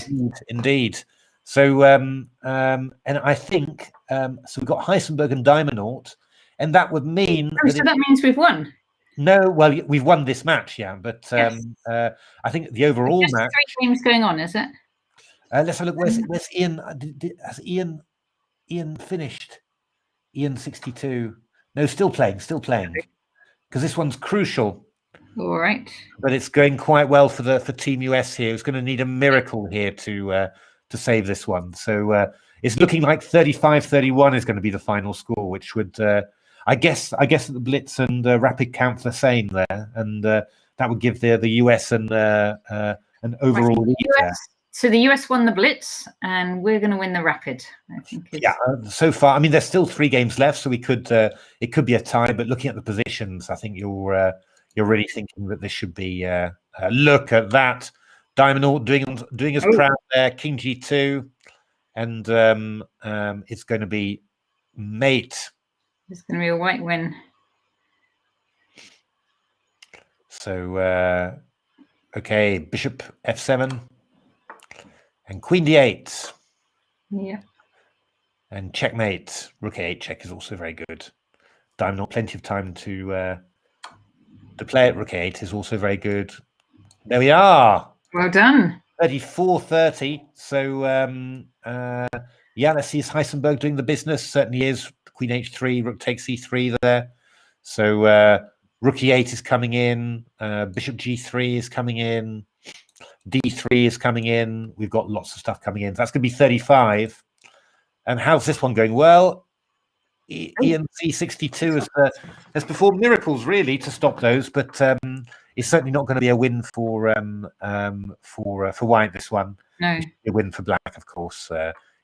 Indeed. So and I think so. We've got Heisenberg and Diamondaut, and that would mean so that means we've won. No, well, we've won this match, yeah, but Yes. I think the overall Just match. 3 games going on, is it? Let's have a look. Where's Ian? Has Ian finished? Ian 62. No, still playing, because this one's crucial. All right. But it's going quite well for Team US here. It's going to need a miracle here to save this one. So it's looking like 35-31 is going to be the final score, which would I guess that the blitz and rapid count the same there, and that would give the US an overall lead there. So the US won the blitz, and we're going to win the rapid. I think. Yeah, so far, I mean, there's still 3 games left, so we could it could be a tie. But looking at the positions, I think you're really thinking that this should be. Look at that, Diamond doing us proud there. King G2, and it's going to be mate. It's going to be a white win. So okay, Bishop F7 and Queen D8. Yeah. And checkmate. Rook A8 check is also very good. Diamond, plenty of time to play it. Rook A8 is also very good. There we are. Well done. 34-30. So yeah, let's see. Is Heisenberg doing the business? Certainly is. Queen H3, Rook takes E3 there. So Rook E8 is coming in. Bishop G3 is coming in. D3 is coming in. We've got lots of stuff coming in. That's going to be 35. And how's this one going? Well, Ian C62 has performed miracles really to stop those, but it's certainly not going to be a win for white. This one, no, a win for black, of course.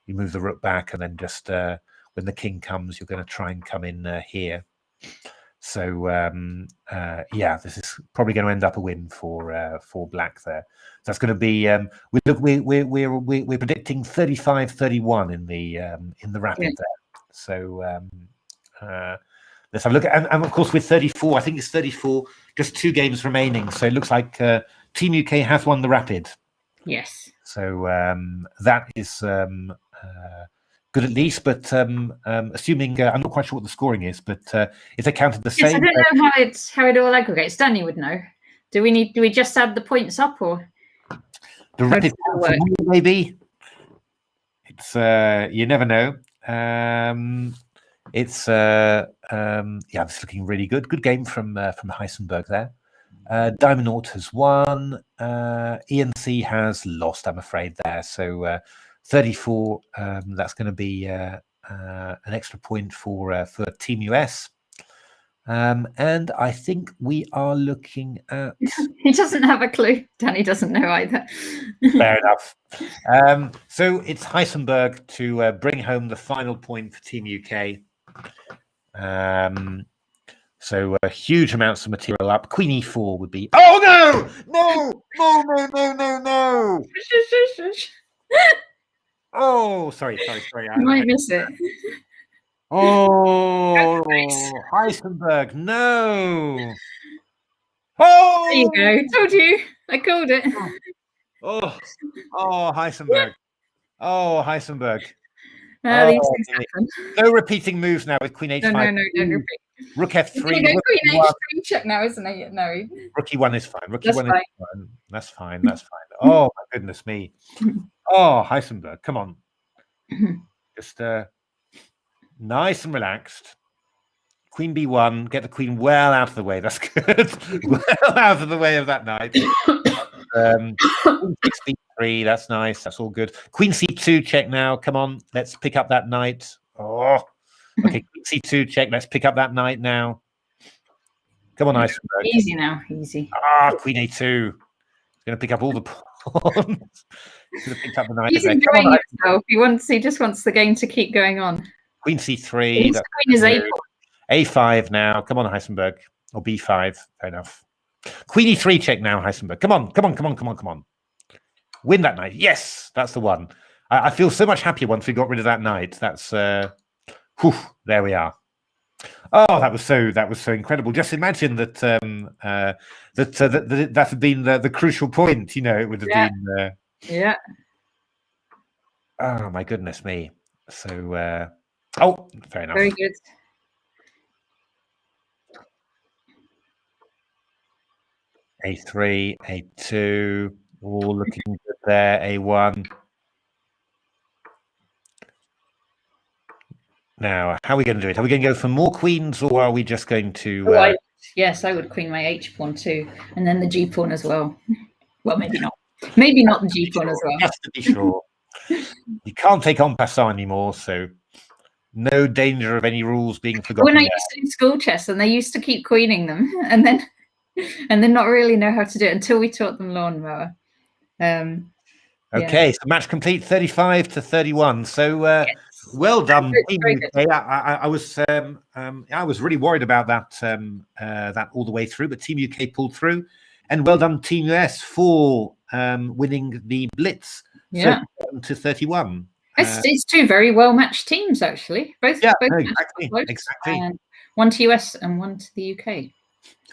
You move the rook back, and then just when the king comes, you're going to try and come in here. So yeah, this is probably going to end up a win for black there. That's going to be we're predicting 35-31 in the rapid there. So let's have a look at, and of course with 34, I think it's 34, just 2 games remaining. So it looks like Team UK has won the rapid. Yes. So that is good at least, but assuming I'm not quite sure what the scoring is, but if they counted the same, I don't know how it all aggregates. Danny would know. Do we just add the points up, or the rapid maybe? It's you never know. It's yeah, it's looking really good. Good game from Heisenberg there. Diamond Naught has won. ENC has lost, I'm afraid there. So 34. That's going to be an extra point for Team US. And I think we are looking at. He doesn't have a clue. Danny doesn't know either. Fair enough. So it's Heisenberg to bring home the final point for Team UK. So huge amounts of material up. Queen E4 would be. Oh no! No! No! Oh, sorry. You might miss it. Oh, Heisenberg, no! Oh, there you go. Told you. I called it. Oh, Heisenberg. Oh, Heisenberg. These things happen. No repeating moves now with Queen H5. No, don't repeat. Rook F3. Queen H3 check now, isn't it? No. Rook E1 is fine. Rook E1 is fine. That's fine. Oh, my goodness me. Oh, Heisenberg, come on. Just nice and relaxed. Queen B1, get the queen well out of the way. That's good. Well out of the way of that knight. Queen C3, that's nice. That's all good. Queen C2 check now. Come on, let's pick up that knight. Oh, okay. Queen C2 check. Let's pick up that knight now. Come on, Heisenberg. Easy now, easy. Queen A2. He's going to pick up all the pawns. He's going to pick up the knight. He's enjoying himself. He just wants the game to keep going on. Queen C3. Queen is A4. A5 now. Come on, Heisenberg. Or B5. Fair enough. Queen E3 check now, Heisenberg. Come on. Win that knight. Yes, that's the one. I feel so much happier once we got rid of that knight. That's whew, there we are. Oh, that was so incredible. Just imagine that that had been the crucial point. You know, it would have been. Yeah. Oh my goodness me. So. Oh, fair enough. Very good. A3, A2, all looking good there. A1. Now, how are we going to do it? Are we going to go for more queens, or are we just going to... Yes, I would queen my H pawn too, and then the G pawn as well. Well, maybe not. Maybe not the G pawn as well. Just to be sure. You can't take en passant anymore, so no danger of any rules being forgotten. When I used to do school chess, and they used to keep queening them, and then not really know how to do it until we taught them lawnmower. Okay, so match complete, 35-31. So yes. Well done, Team UK. I was really worried about that that all the way through, but Team UK pulled through, and well done, Team US, for winning the blitz. Yeah, to 31. It's two very well matched teams, actually. Both exactly. One to US and one to the UK.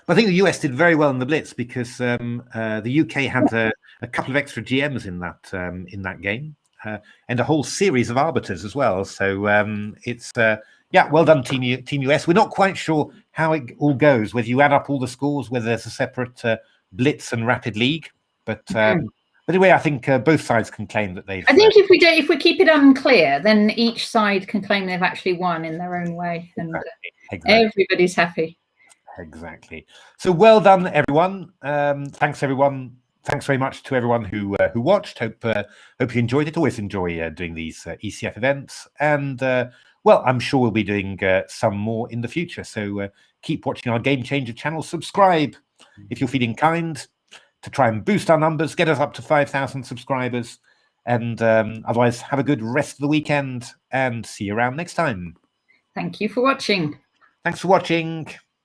I think the US did very well in the blitz because the UK had a couple of extra GMs in that game. And a whole series of arbiters as well. So it's well done, Team US. We're not quite sure how it all goes, whether you add up all the scores, whether there's a separate blitz and rapid league. But anyway, I think both sides can claim that they've. I think if we keep it unclear, then each side can claim they've actually won in their own way, and everybody's happy. Exactly. So well done, everyone. Thanks, everyone. Thanks very much to everyone who watched. Hope you enjoyed it. Always enjoy doing these ECF events, and well, I'm sure we'll be doing some more in the future. So keep watching our Game Changer channel. Subscribe if you're feeling kind, to try and boost our numbers, get us up to 5,000 subscribers, and otherwise have a good rest of the weekend, and see you around next time. Thank you for watching. Thanks for watching.